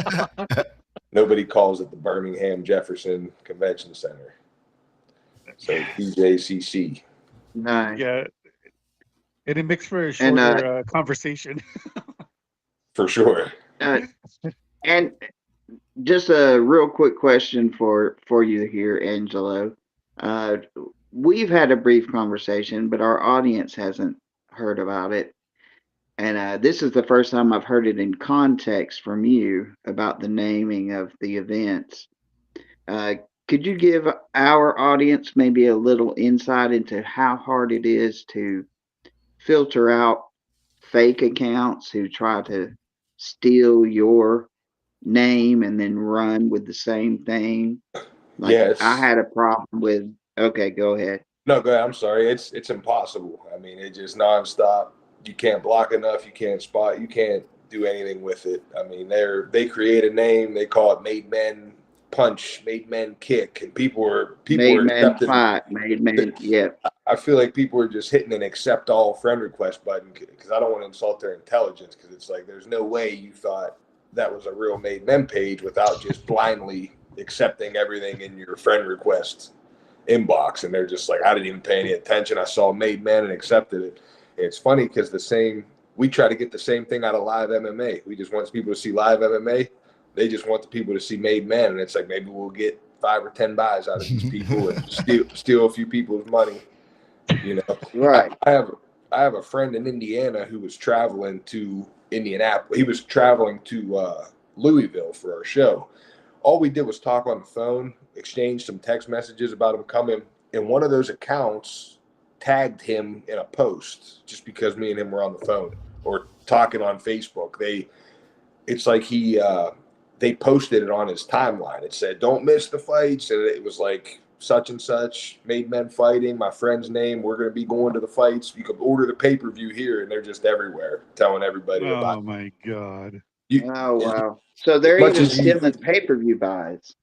it the Birmingham Jefferson Convention Center. So BJCC. Nice. Yeah, it makes for a And shorter conversation. For sure. and just a real quick question for you here, Angelo. We've had a brief conversation, but our audience hasn't heard about it. And this is the first time I've heard it in context from you about the naming of the events. Uh, could you give our audience maybe a little insight into how hard it is to filter out fake accounts who try to steal your name and then run with the same thing? Like I Yes. had a problem with. Okay, go ahead. No, go ahead. I'm sorry. It's impossible. I mean, it's just nonstop. You can't block enough. You can't spot. You can't do anything with it. I mean, they create a name. They call it Made Men Punch, Made Men Kick, and people Made were man accepting. fight, made man. Yep. I feel like people are just hitting an accept all friend request button because I don't want to insult their intelligence because it's like there's no way you thought that was a real Made Men page without just blindly accepting everything in your friend request inbox. And they're just like, I didn't even pay any attention. I saw Made Men and accepted it. And it's funny because we try to get the same thing out of live MMA. We just want people to see live MMA. They just want the people to see Made Men. And it's like, maybe we'll get 5 or 10 buys out of these people and steal a few people's money. You know, Right. I have a friend in Indiana who was traveling to Indianapolis. He was traveling to Louisville for our show. All we did was talk on the phone, exchange some text messages about him coming, and one of those accounts tagged him in a post just because me and him were on the phone or talking on Facebook. It's like they posted it on his timeline. It said, "Don't miss the fights," and it was like such and such, Made Men Fighting, my friend's name. We're going to be going to the fights. You can order the pay-per-view here, and they're just everywhere telling everybody about Oh it. my god! Oh As, wow. So they're much even as you stealing pay-per-view buys.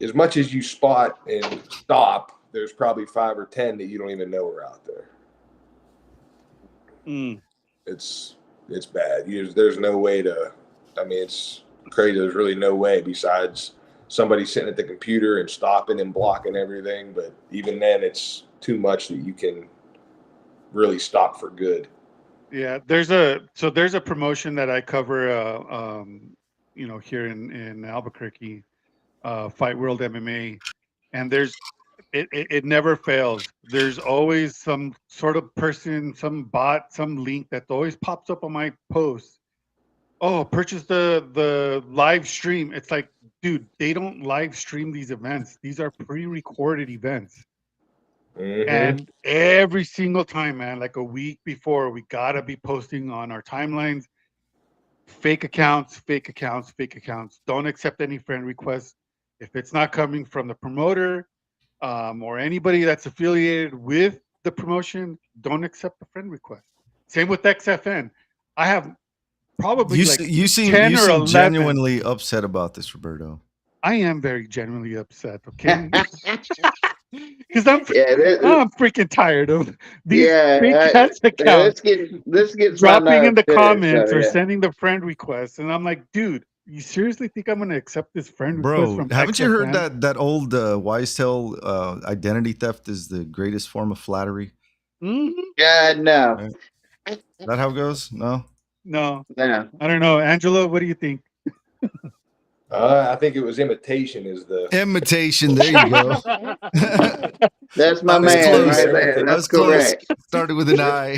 as much as you spot and stop, there's probably 5 or 10 that you don't even know are out there. It's bad. There's no way to. I mean, it's crazy. There's really no way besides somebody sitting at the computer and stopping and blocking everything. But even then, it's too much that you can really stop for good. Yeah, there's a promotion that I cover, here in Albuquerque, Fight World MMA, and it never fails. There's always some sort of person, some bot, some link that always pops up on my post. Oh, purchase the live stream. It's like, dude, they don't live stream these events. These are pre-recorded events. Mm-hmm. And every single time, man, like a week before, we gotta be posting on our timelines. Fake accounts, fake accounts, fake accounts. Don't accept any friend requests. If it's not coming from the promoter or anybody that's affiliated with the promotion, don't accept the friend request. Same with XFN. I have probably like You 10 or seem 11. genuinely upset about this, Roberto. I am very genuinely upset, okay? Because I'm Yeah, freaking tired of these yeah. fake ass accounts This gets my dropping in nerve the too. So comments or yeah. sending the friend requests, and I'm like, dude, you seriously think I'm gonna accept this friend request Bro, from haven't you heard XFN? that old wise tale, identity theft is the greatest form of flattery? Mm-hmm. No, Right? Is that how it goes? No? No, no. I don't know. Angela, what do you think? I think it was imitation is the. Imitation. There you go. That's my I was man close. right They're there. I imitating. That's was close. correct. Started with an I.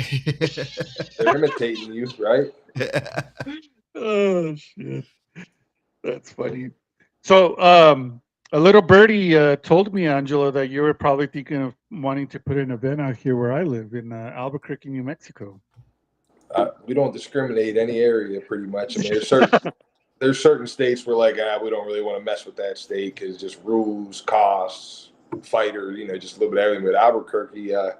They're imitating you, right? Oh shit, that's funny. So, a little birdie told me, Angela, that you were probably thinking of wanting to put an event out here where I live in Albuquerque, New Mexico. We don't discriminate any area pretty much. I mean, there's certain states where like we don't really want to mess with that state because just rules, costs, fighter, just a little bit of everything. But Albuquerque, I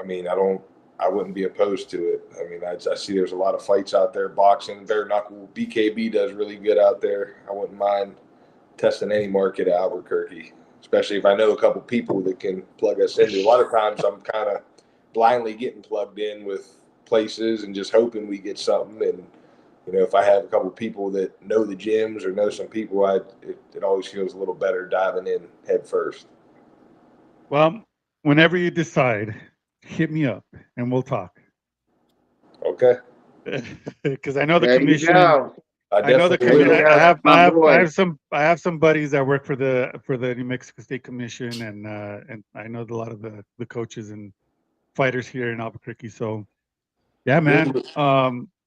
mean, I I wouldn't be opposed to it. I mean, I see there's a lot of fights out there, boxing, bare knuckle. BKB does really good out there. I wouldn't mind testing any market at Albuquerque, especially if I know a couple people that can plug us into. A lot of times I'm kind of blindly getting plugged in with places and just hoping we get something. And, you know, if I have a couple people that know the gyms or know some people, it always feels a little better diving in head first. Well, whenever you decide, hit me up and we'll talk. Okay. Because I know the There you commission. go. I know the definitely will. commission. There you go, my boy. I have some buddies that work for the New Mexico State Commission, and I know a lot of the coaches and fighters here in Albuquerque. So, yeah, man.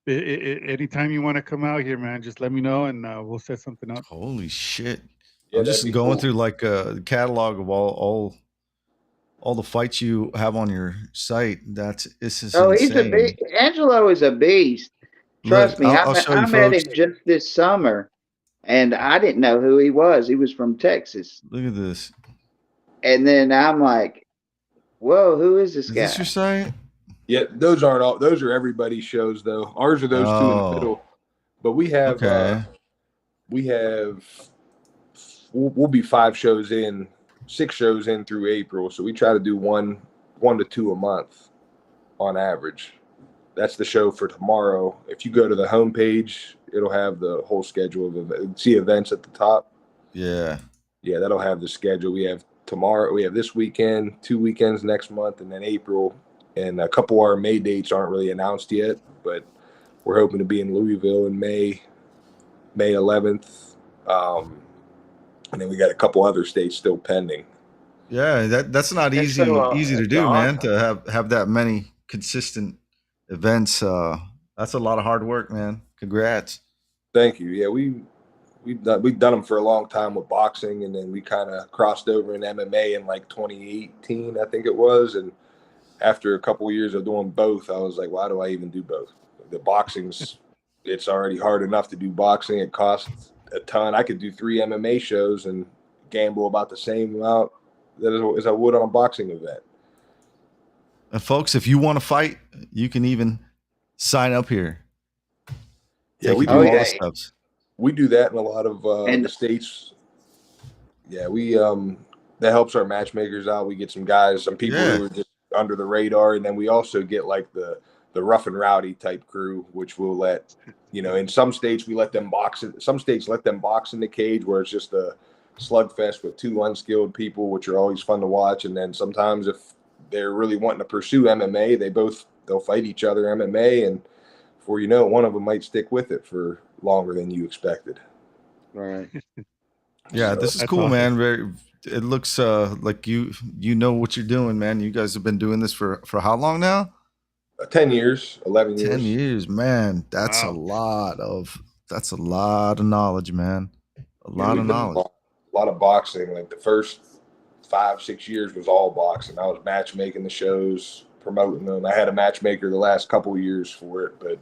Anytime you want to come out here, man, just let me know and we'll set something up. Holy shit! Yeah, I'm that'd just be going cool. through like a catalog of all the fights you have on your site. It's just Oh, he's a insane. beast. Angelo is a beast. Trust Look, me, I'll show I you, met folks. him just this summer, and I didn't know who he was. He was from Texas, Look at this. and then I'm like, "Whoa, who is this Is guy?" this your site? Yeah, those aren't all. Those are everybody's shows, though. Ours are those two in the Oh, middle. But we have okay. we'll be 6 shows in through April. So we try to do one to two a month on average. That's the show for tomorrow. If you go to the homepage, it'll have the whole schedule of events. See events at the top. Yeah. Yeah, that'll have the schedule. We have tomorrow. We have this weekend, 2 weekends next month, and then April. And a couple of our May dates aren't really announced yet, but we're hoping to be in Louisville in May 11th. And then we got a couple other states still pending. Yeah, that's not That's easy so, easy to that's do, man. awesome. To have that many consistent events. That's a lot of hard work, man. Congrats. Thank you. Yeah, we've done them for a long time with boxing, and then we kind of crossed over in MMA in like 2018, I think it was. And after a couple of years of doing both, I was like, why do I even do both? The boxing's it's already hard enough to do boxing. It costs a ton. I could do 3 MMA shows and gamble about the same amount as I would on a boxing event. And folks, if you want to fight, you can even sign up here. Yeah, Take we you through do. all yeah. the steps. We do that in a lot of And- the states. Yeah, we that helps our matchmakers out. We get some guys, some people Yeah. who are just under the radar, and then we also get like the rough and rowdy type crew, which we'll let, you know, in some states we let them box in. Some states let them box in the cage, where it's just a slugfest with 2 unskilled people, which are always fun to watch. And then sometimes if they're really wanting to pursue MMA, they'll fight each other MMA, and before you know it, one of them might stick with it for longer than you expected. Right. Yeah, So, this is That's cool, awesome. man. Very. It looks like you know what you're doing, man. You guys have been doing this for how long now? 10 years, 11 years. 10 years, man. That's Wow. that's a lot of knowledge, man. A Yeah, lot we've of done knowledge. a lot of boxing. Like the first 5-6 years was all boxing. I was matchmaking the shows, promoting them. I had a matchmaker the last couple of years for it, but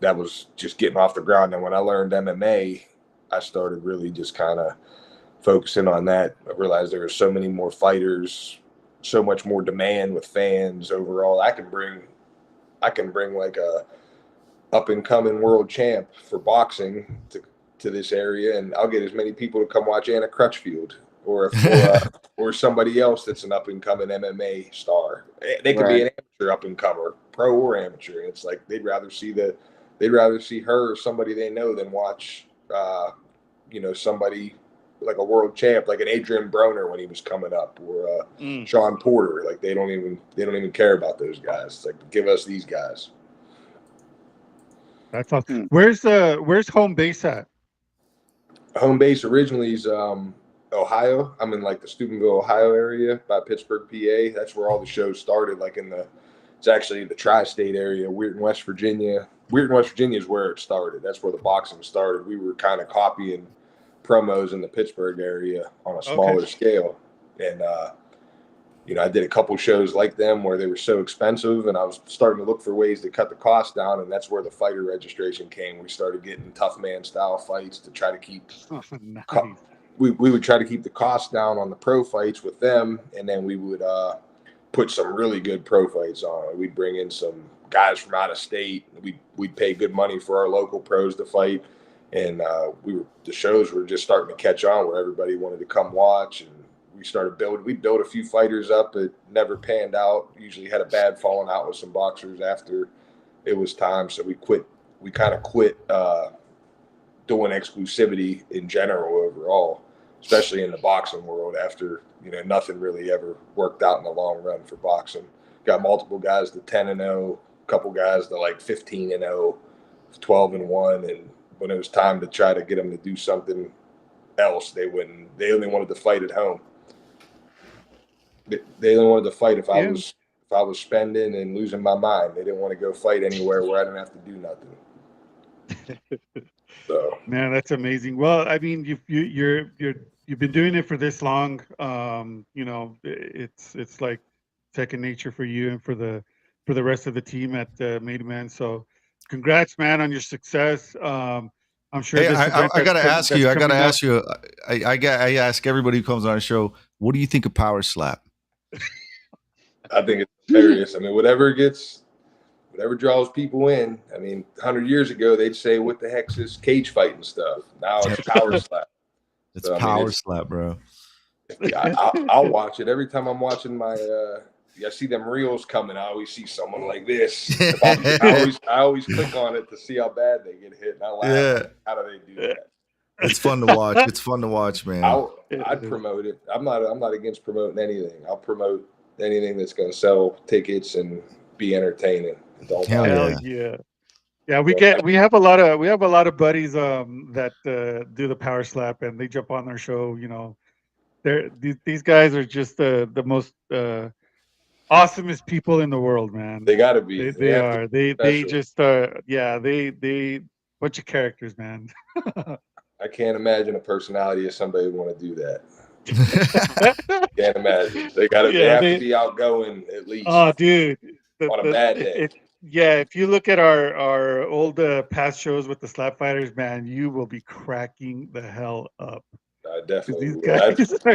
that was just getting off the ground. And when I learned MMA, I started really just kind of focusing on that. I realized there were so many more fighters, so much more demand with fans overall. I can bring like a up and coming world champ for boxing to this area, and I'll get as many people to come watch Anna Crutchfield or or somebody else that's an up and coming MMA star. They could be an amateur up and comer, pro or amateur. And it's like they'd rather see her or somebody they know than watch somebody like a world champ, like an Adrian Broner when he was coming up, or Sean Porter. Like they don't even care about those guys. It's like, give us these guys. That's awesome. Where's home base at? Home base originally is Ohio. I'm in like the Steubenville, Ohio area by Pittsburgh, PA. That's where all the shows started. Like it's actually the tri-state area. Weirton, West Virginia. Weirton, West Virginia is where it started. That's where the boxing started. We were kind of copying promos in the Pittsburgh area on a smaller scale. And, I did a couple shows like them where they were so expensive, and I was starting to look for ways to cut the cost down. And that's where the fighter registration came. We started getting tough man style fights to try to keep, we would try to keep the cost down on the pro fights with them. And then we would put some really good pro fights on. We'd bring in some guys from out of state. We'd pay good money for our local pros to fight, and the shows were just starting to catch on where everybody wanted to come watch, and we built a few fighters up. It never panned out. Usually had a bad falling out with some boxers after it was time, so we kind of quit doing exclusivity in general overall, especially in the boxing world. After nothing really ever worked out in the long run for boxing. Got multiple guys to 10-0, a couple guys to like 15-0, 12-1, and when it was time to try to get them to do something else, they wouldn't. They only wanted to fight at home. They only wanted to fight if I was spending and losing my mind. They didn't want to go fight anywhere where I didn't have to do nothing. So, man, that's amazing. Well, I mean, you've been doing it for this long. It's like second nature for you and for the rest of the team at Made Man. So, congrats, man, on your success. I'm sure Hey, this event I gotta ask you. I gotta coming up- ask you. I ask everybody who comes on the show, what do you think of Power Slap? I think it's hilarious. I mean, whatever draws people in. I mean, 100 years ago, they'd say, "What the heck's this cage fighting stuff?" Now it's Power Slap. It's Power Slap, bro. I'll watch it every time I'm watching my. I see them reels coming. I always see someone like this. I always click on it to see how bad they get hit. And I laugh. Yeah. How do they do that? It's fun to watch. It's fun to watch, man. I'd promote it. I'm not against promoting anything. I'll promote anything that's going to sell tickets and be entertaining. Hell yeah. Yeah, we have a lot of buddies that do the Power Slap, and they jump on our show. These guys are just the most awesomest people in the world, man. They got to be. They are. They just they bunch of characters, man. I can't imagine a personality of somebody who want to do that. Can't imagine. They have to be outgoing at least. Oh, dude. On a bad day. If you look at our old past shows with the slap fighters, man, you will be cracking the hell up. I definitely will.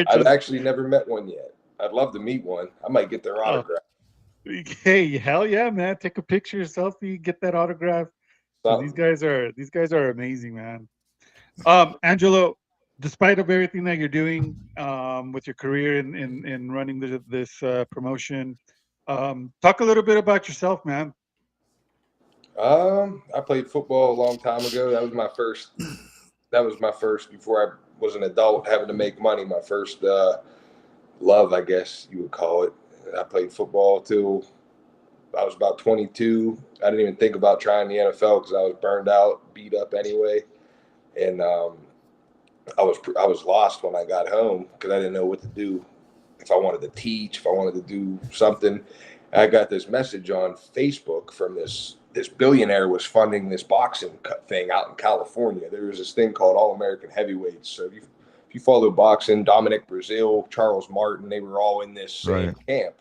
I've actually never met one yet. I'd love to meet one. I might get their autograph. Hey, hell yeah, man! Take a picture, selfie, get that autograph. These guys are amazing, man. Angelo, despite of everything that you're doing with your career in running this promotion, talk a little bit about yourself, man. I played football a long time ago. That was my first before I was an adult having to make money. My first love, I guess you would call it. I played football till I was about 22. I didn't even think about trying the NFL because I was burned out, beat up anyway, and I was lost when I got home because I didn't know what to do. If I wanted to teach, if I wanted to do something, I got this message on Facebook from this billionaire was funding this boxing thing out in California. There was this thing called All American Heavyweights. So if you follow boxing, Dominic Brazil, Charles Martin, they were all in this same camp,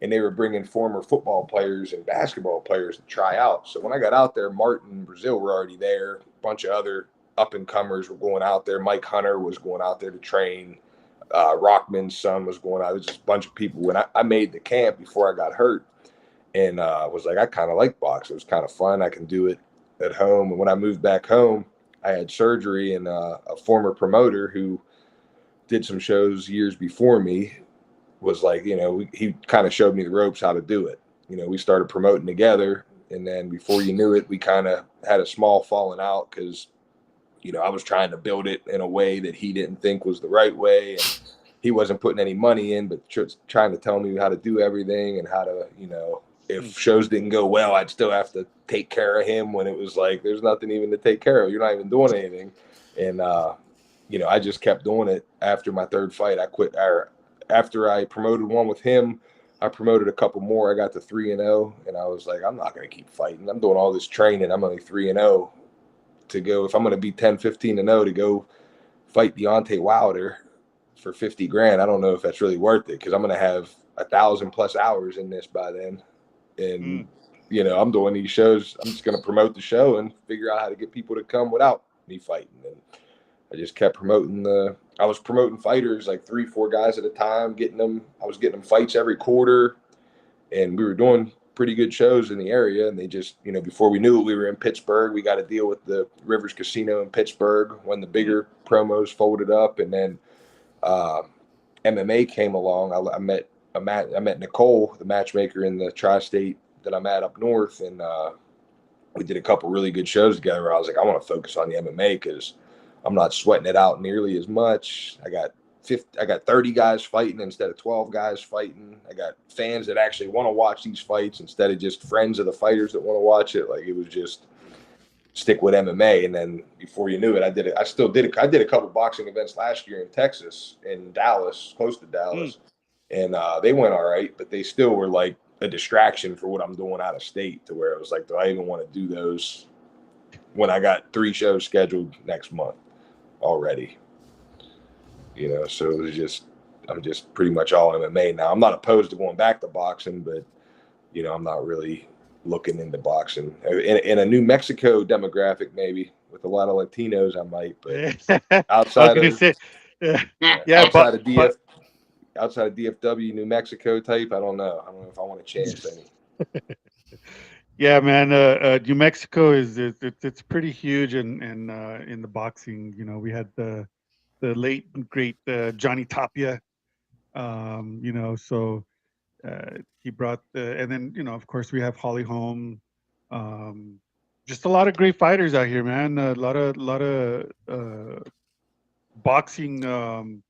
and they were bringing former football players and basketball players to try out. So when I got out there, Martin and Brazil were already there. A bunch of other up and comers were going out there. Mike Hunter was going out there to train. Rockman's son was going out. It was just a bunch of people. When I made the camp before I got hurt, and was like, I kind of like boxing. It was kind of fun. I can do it at home. And when I moved back home, I had surgery, and a former promoter who did some shows years before me was like, he kind of showed me the ropes how to do it. We started promoting together, and then before you knew it, we kind of had a small falling out because I was trying to build it in a way that he didn't think was the right way, and he wasn't putting any money in, but trying to tell me how to do everything and how to, if shows didn't go well, I'd still have to take care of him when it was like, there's nothing even to take care of. You're not even doing anything. And, I just kept doing it. After my third fight, I quit. After I promoted one with him, I promoted a couple more. I got to 3-0, and I was like, I'm not going to keep fighting. I'm doing all this training. I'm only 3-0 to go. If I'm going to be 10-15-0 to go fight Deontay Wilder for 50 grand, I don't know if that's really worth it, because I'm going to have 1,000+ hours in this by then. And, I'm doing these shows. I'm just going to promote the show and figure out how to get people to come without me fighting. And I just kept promoting I was promoting fighters, like 3-4 guys at a time, I was getting them fights every quarter. and we were doing pretty good shows in the area. And they just, you know, before we knew it, we were in Pittsburgh. We got to deal with the Rivers Casino in Pittsburgh when the bigger promos folded up, and then MMA came along. I met Nicole, the matchmaker in the tri-state that I'm at up north, and we did a couple really good shows together. Where I was like, I want to focus on the MMA because I'm not sweating it out nearly as much. I got 30 guys fighting instead of 12 guys fighting. I got fans that actually want to watch these fights instead of just friends of the fighters that want to watch it. Like, it was just stick with MMA. And then before you knew it, I did a couple boxing events last year in Texas, in Dallas, close to Dallas. And they went all right, but they still were like a distraction for what I'm doing out of state, to where it was like, do I even want to do those when I got 3 shows scheduled next month already? You know, so it was just, I'm just pretty much all MMA now. I'm not opposed to going back to boxing, but, you know, I'm not really looking into boxing. In a New Mexico demographic, maybe with a lot of Latinos, I might, but outside of outside of DFW, New Mexico type, I don't know. I don't know if I want to chance any. Yeah, man. New Mexico it's pretty huge in the boxing. You know, we had the late and great Johnny Tapia. You know, so he brought and then, you know, of course we have Holly Holm. Just a lot of great fighters out here, man. A lot of boxing.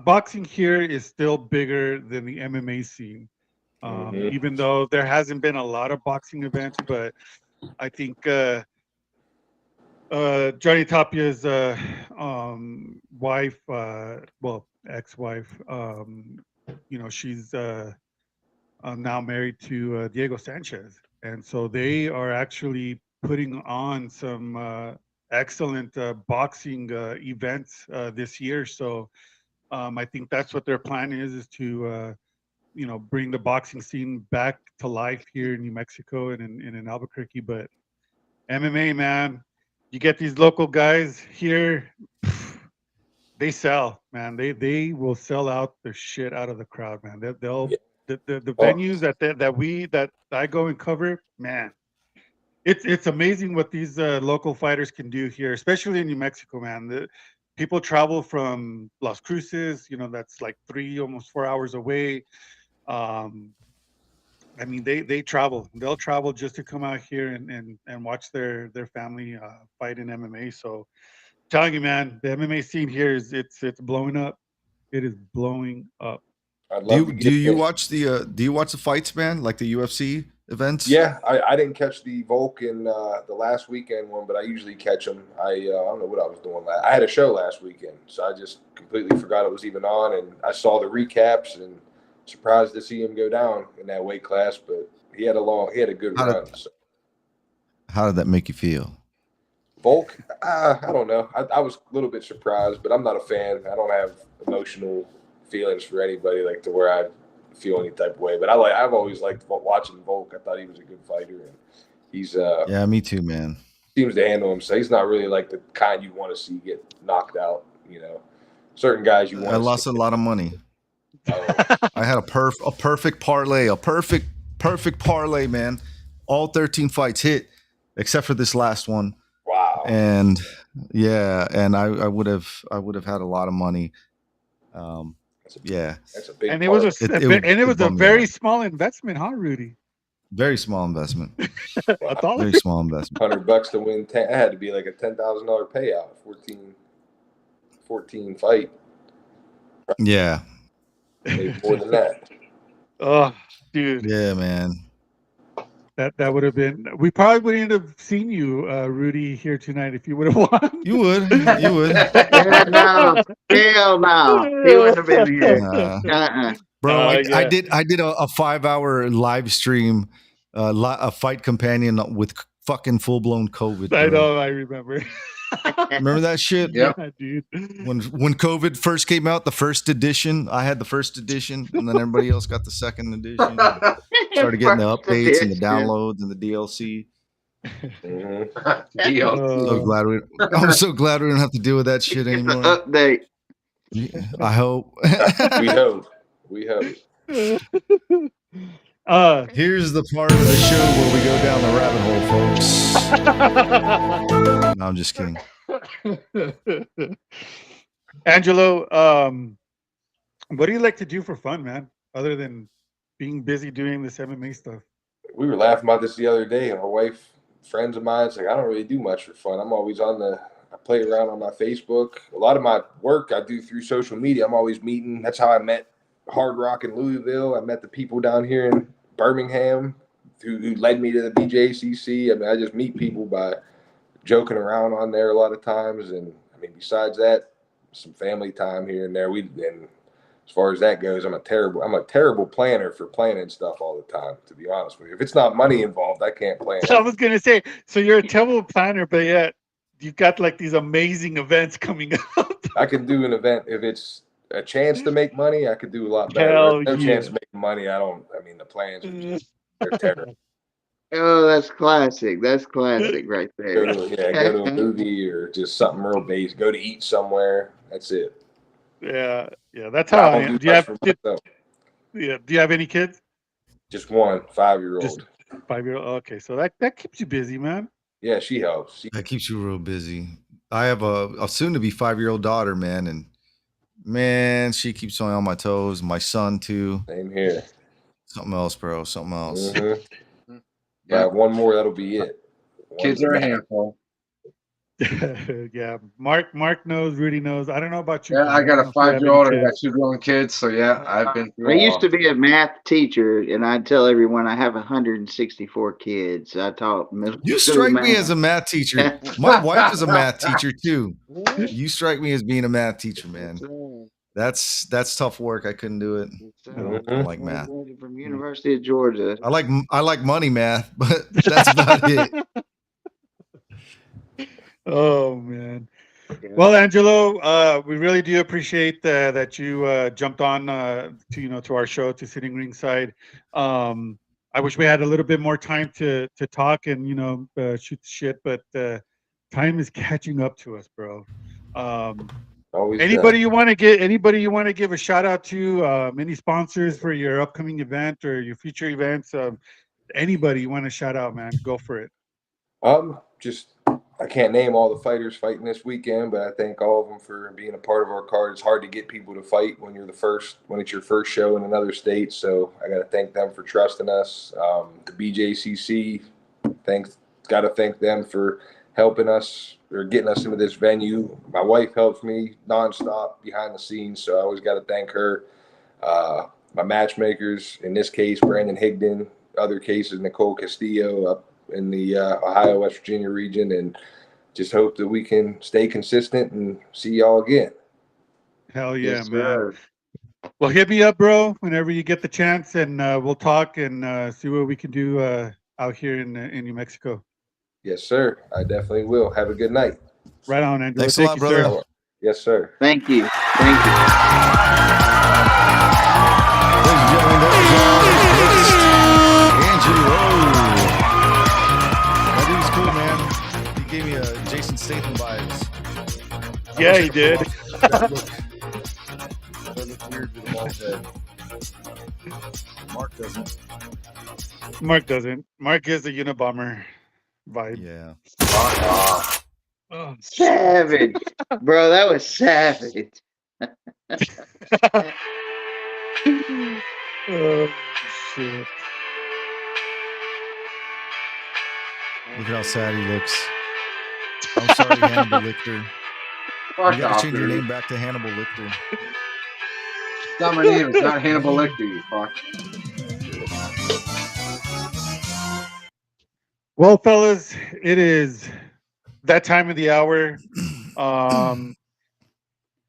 Boxing here is still bigger than the MMA scene. Even though there hasn't been a lot of boxing events, but I think Johnny Tapia's wife, well, ex-wife, you know, she's now married to Diego Sanchez, and so they are actually putting on some excellent boxing events this year. So I think that's what their plan is to you know, bring the boxing scene back to life here in New Mexico and in Albuquerque. But MMA, man, you get these local guys here, they sell, man. They will sell out the shit out of the crowd, man. They'll the venues that I go and cover, man. It's amazing what these local fighters can do here, especially in New Mexico, man. The people travel from Las Cruces, you know, that's like 3, almost 4 hours away. I mean, they travel. They'll travel just to come out here and watch their family fight in MMA. So, telling you, man, the MMA scene here is it's blowing up. It is blowing up. I'd love to Do get you in. watch the fights, man? Like the UFC events? Yeah, I didn't catch the Volk in the last weekend one, but I usually catch them. I don't know what I was doing last. I had a show last weekend, so I just completely forgot it was even on, and I saw the recaps and surprised to see him go down in that weight class. But he had a good run. So. How did that make you feel? Volk, I don't know. I was a little bit surprised, but I'm not a fan. I don't have emotional feelings for anybody like to where I feel any type of way. But I've always liked watching Volk. I thought he was a good fighter, and he's yeah, me too, man. Seems to handle himself. He's not really like the kind you want to see get knocked out. You know, certain guys you want. I lost a lot of money. I had a perfect parlay, a perfect parlay, man. All 13 fights hit, except for this last one. Wow. And yeah, and I would have had a lot of money. Yeah, that's a big. And it was a very small investment, huh, Rudy? Very small investment. $1. Very small investment. $100 to win 10. It had to be like a $10,000 payout. 14 fight. Yeah. Maybe more than that. Oh, dude. Yeah, man. That would have been. We probably wouldn't have seen you, Rudy, here tonight if you would have won. You would. Yeah, no, hell no. He wouldn't have been here. Bro, I did a 5-hour live stream, a fight companion with fucking full blown COVID. Bro. I know. I remember. Remember that shit? Yeah, dude. When COVID first came out, the first edition, I had the first edition, and then everybody else got the second edition. Started getting the updates and the downloads and the DLC. I'm so glad we don't have to deal with that shit anymore. Update. I hope. We hope. Here's the part of the show where we go down the rabbit hole, folks. No, I'm just kidding. Angelo, what do you like to do for fun, man? Other than being busy doing this MMA stuff. We were laughing about this the other day, and my wife, friends of mine, it's like I don't really do much for fun. I'm always I play around on my Facebook. A lot of my work I do through social media. I'm always meeting. That's how I met Hard Rock in Louisville. I met the people down here in Birmingham who led me to the BJCC. I mean, I just meet people by joking around on there a lot of times, and I mean, besides that, some family time here and there. And as far as that goes, I'm a terrible planner for planning stuff all the time. To be honest with you, if it's not money involved, I can't plan. I was gonna say, so you're a terrible planner, but yet you've got like these amazing events coming up. I can do an event if it's a chance to make money. I could do a lot better. Hell If there's no yeah. chance to make money. I mean, the plans are just, they're terrible. Oh, that's classic. That's classic right Go there. to a movie or just something real base. Go to eat somewhere. That's it. Yeah, that's But how I I don't am. do much for myself. Do you have any kids? Just one 5-year-old. Just 5-year-old. Okay, so that keeps you busy, man. Yeah, she helps. That keeps you real busy. I have a soon to be 5-year-old daughter, man, and man, she keeps me on my toes. My son too. Same here. Something else, bro. Something else. Mm-hmm. Yeah, one more. That'll be it. Kids are a handful. Yeah, Mark knows. Rudy knows. I don't know about you. Yeah, I got a don't know if you have any 5-year-old and I got kids. 2 grown kids. So yeah, I've been through I all. used to be a math teacher, and I tell everyone I have 164 kids. I taught middle You school strike math. me as a math teacher. My wife is a math teacher too. You strike me as being a math teacher, man. That's tough work. I couldn't do it. I don't like math. From University of Georgia. I like money math, but that's about it. Oh man. Well, Angelo, we really do appreciate that you jumped on to our show, to Sitting Ringside. I wish we had a little bit more time to talk and shoot the shit, but time is catching up to us, bro. Always Anybody you want to give a shout out to? Any sponsors for your upcoming event or your future events? Anybody you want to shout out, man? Go for it. Just I can't name all the fighters fighting this weekend, but I thank all of them for being a part of our card. It's hard to get people to fight when it's your first show in another state. So I got to thank them for trusting us. The BJCC, got to thank them for helping us or getting us into this venue. My wife helps me nonstop behind the scenes, so I always got to thank her. My matchmakers, in this case, Brandon Higdon, other cases, Nicole Castillo up in the Ohio, West Virginia region, and just hope that we can stay consistent and see y'all again. Hell yeah, Yes, man. sir. Well, hit me up, bro, whenever you get the chance, and we'll talk and see what we can do out here in New Mexico. Yes, sir. I definitely will. Have a good night. Right on, Angelo. Thanks a lot, brother. Sir. Yes, sir. Thank you. Ladies and gentlemen, that dude's cool, man. He gave me a Jason Statham vibes. Yeah, he did. That look weird with the bald head. Mark doesn't. Mark doesn't. Mark is a Unabomber vibe. Yeah. Oh, Savage. Bro, that was savage. oh shit. Look at how sad he looks. I'm sorry, Hannibal Lictor. Fuck You gotta off, change your dude. name back to Hannibal Lictor. It's not my name. It's not Hannibal Lecter, you fuck. Well, fellas, it is that time of the hour.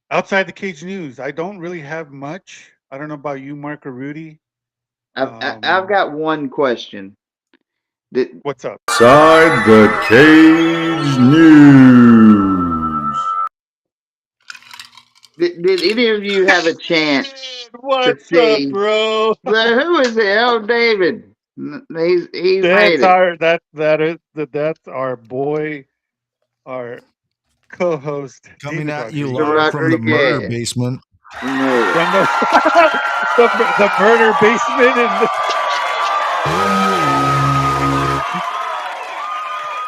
Outside the cage news, I don't really have much. I don't know about you, Mark or Rudy. I've got one question. What's up? Inside the Cage News. Did any of you have a chance? What's see. up, bro? Who is it? Oh, David. He's made That's it. that's our boy, our co-host Coming David at you Rodriguez. live from the murder Rodriguez. basement. Murder. from the murder basement and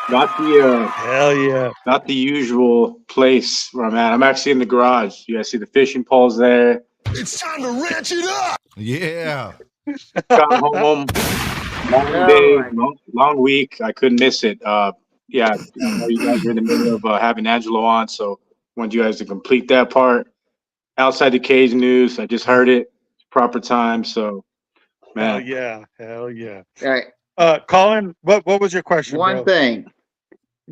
Not the hell yeah. not the usual place where I'm at. I'm actually in the garage. You guys see the fishing poles there. It's time to ranch it up. Yeah. Got home, long day, Oh, long week. I couldn't miss it. Yeah, I know you guys are in the middle of having Angelo on, so I want you guys to complete that part. Outside the cage news. I just heard it. Proper time. So, Hell man, yeah. Hell yeah. all right. Colin, what was your question, One bro? thing.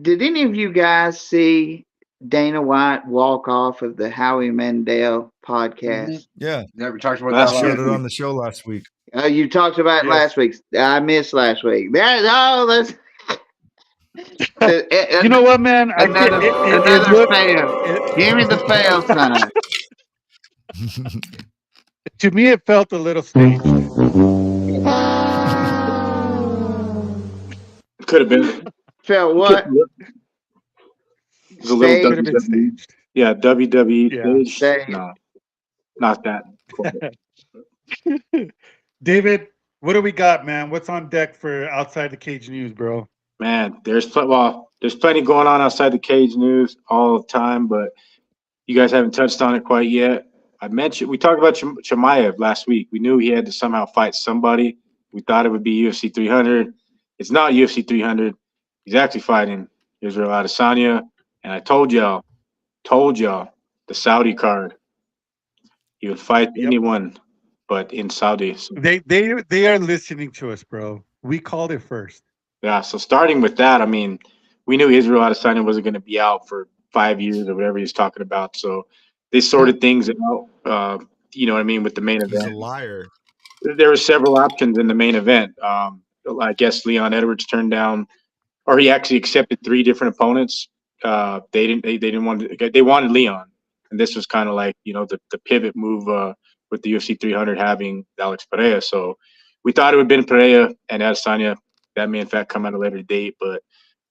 Did any of you guys see Dana White walk off of the Howie Mandel podcast? Yeah. Yeah, we talked about I that last showed last it week. on the show last week. You talked about it Yes. last week. I missed last week. That's You know what, man? I can't, another it looked fail. Give me the fail sign. to me it felt a little staged. could have been. Felt It what? was a little Could have been WWE. staged. Yeah, WWE Yeah. stage. Staged. No, not that. David, what do we got, man? What's on deck for outside the cage news, bro? Man, there's plenty going on outside the cage news all the time, but you guys haven't touched on it quite yet. We talked about Chimaev last week. We knew he had to somehow fight somebody. We thought it would be UFC 300. It's not UFC 300. He's actually fighting Israel Adesanya. And I told y'all, the Saudi card. He would fight Yep. anyone but in Saudi. So, They are listening to us, bro. We called it first. yeah, so starting with that, I mean, we knew Israel Adesanya wasn't going to be out for 5 years or whatever he's talking about. So they sorted things out. You know what I mean, with the main He's a event. liar. There were several options in the main event. I guess Leon Edwards turned down, or he actually accepted 3 different opponents. They didn't want to, they wanted Leon, and this was kind of like, you know, the pivot move with the UFC 300 having Alex Pereira. So we thought it would have been Pereira and Adesanya. That may in fact come at a later date, but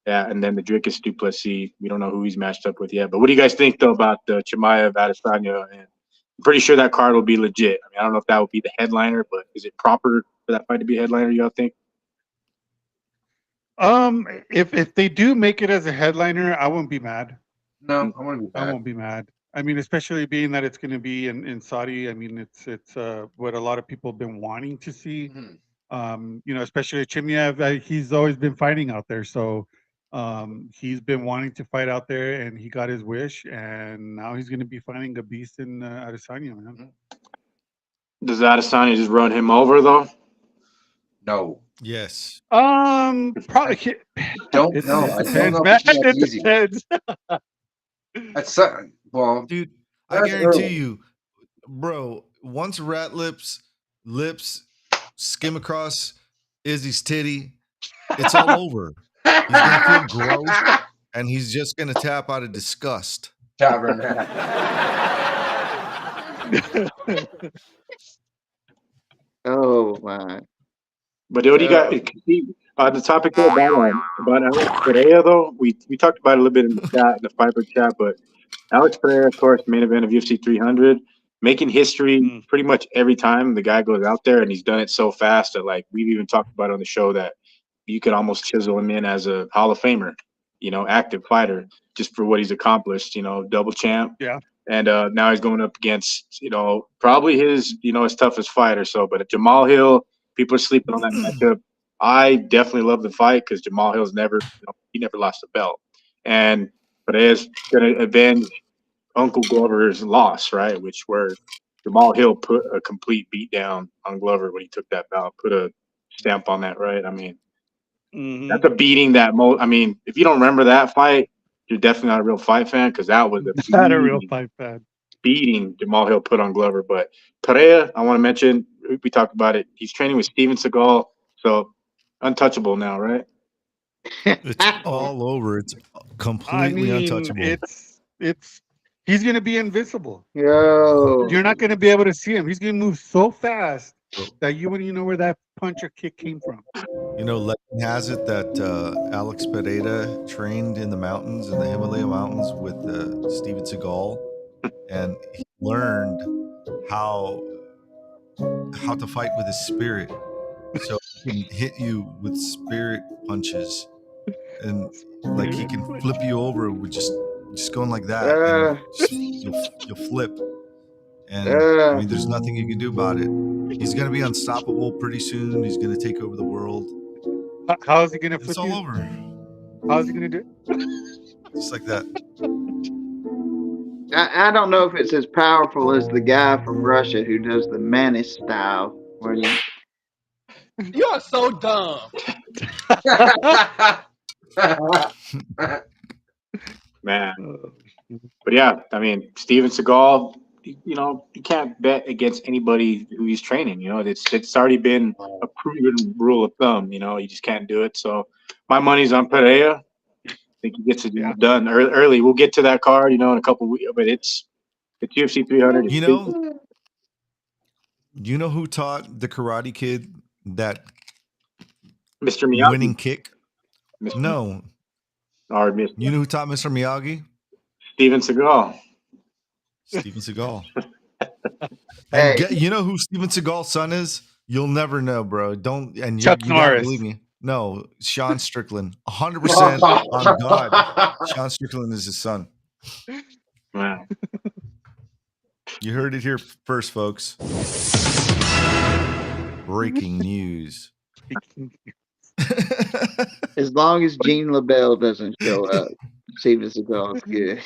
yeah, and then the Dricus Duplessis. We don't know who he's matched up with yet. But what do you guys think though about the Chimaev Adesanya? And I'm pretty sure that card will be legit. I mean, I don't know if that would be the headliner, but is it proper for that fight to be a headliner? You all think? If they do make it as a headliner, I won't be mad. No, I want to be I bad. won't be mad. I mean, especially being that it's going to be in Saudi. I mean, it's what a lot of people have been wanting to see. You know, especially Chimaev. He's always been fighting out there, so he's been wanting to fight out there, and he got his wish, and now he's going to be fighting a beast in Adesanya, man. Does Adesanya just run him over though? No. Yes. Probably. Don't It know. I don't depends, know man. if it's that It easy. depends. That's well, Dude, I that's guarantee early. you, bro, once Rat lips skim across Izzy's titty, it's all over. He's gonna feel gross and he's just gonna tap out of disgust. Tavern rat. Oh my. But what do you got? The topic though about Alex Pereira though, we talked about it a little bit in the chat, in the Fiber chat, but Alex Pereira, of course, main event of UFC 300, making history pretty much every time the guy goes out there, and he's done it so fast that like we've even talked about on the show that you could almost chisel him in as a Hall of Famer, you know, active fighter just for what he's accomplished, you know, double champ. Yeah. And now he's going up against, you know, probably his toughest fighter. So, but Jamal Hill, people are sleeping on that matchup. I definitely love the fight because Jamal Hill's he never lost a belt. And Perez going to avenge Uncle Glover's loss, right? Where Jamal Hill put a complete beat down on Glover when he took that bout, put a stamp on that, right? I mean, that's a beating that I mean, if you don't remember that fight, you're definitely not a real fight fan because that was Not a real fight fan. beating Jamal Hill put on Glover. But Pereira, I want to mention, we talked about it. He's training with Steven Seagal, so untouchable now, right? It's all over. It's completely untouchable. It's he's gonna be invisible. Yo. You're not gonna be able to see him. He's gonna move so fast that you wouldn't even know where that punch or kick came from. You know, legend has it that Alex Pereira trained in the mountains, in the Himalaya mountains, with Steven Seagal, and he learned how to fight with his spirit, so he can hit you with spirit punches, and like he can flip you over with just going like that, and you'll flip. And I mean, there's nothing you can do about it. He's gonna be unstoppable pretty soon. He's gonna take over the world. How is he gonna flip It's all you? over, How is he gonna do it? just like that. I don't know if it's as powerful as the guy from Russia who does the Manis style, where you. You are so dumb. Man. But yeah, I mean, Steven Seagal, you know, you can't bet against anybody who he's training. You know, it's already been a proven rule of thumb. You know, you just can't do it. So my money's on Pereira. I think he gets it done early. We'll get to that card, you know, in a couple of weeks. But it's UFC 300. You know who taught the Karate Kid that Mr. Miyagi. winning kick? No. Or You know who taught Mr. Miyagi? Steven Seagal. Steven Seagal. Hey. And you know who Steven Seagal's son is? You'll never know, bro. Don't, and you Chuck gotta Norris. believe me. No, Sean Strickland. 100% on God. Sean Strickland is his son. Wow. You heard it here first, folks. Breaking news. As long as Gene LaBelle doesn't show up, Steven Seagal's good.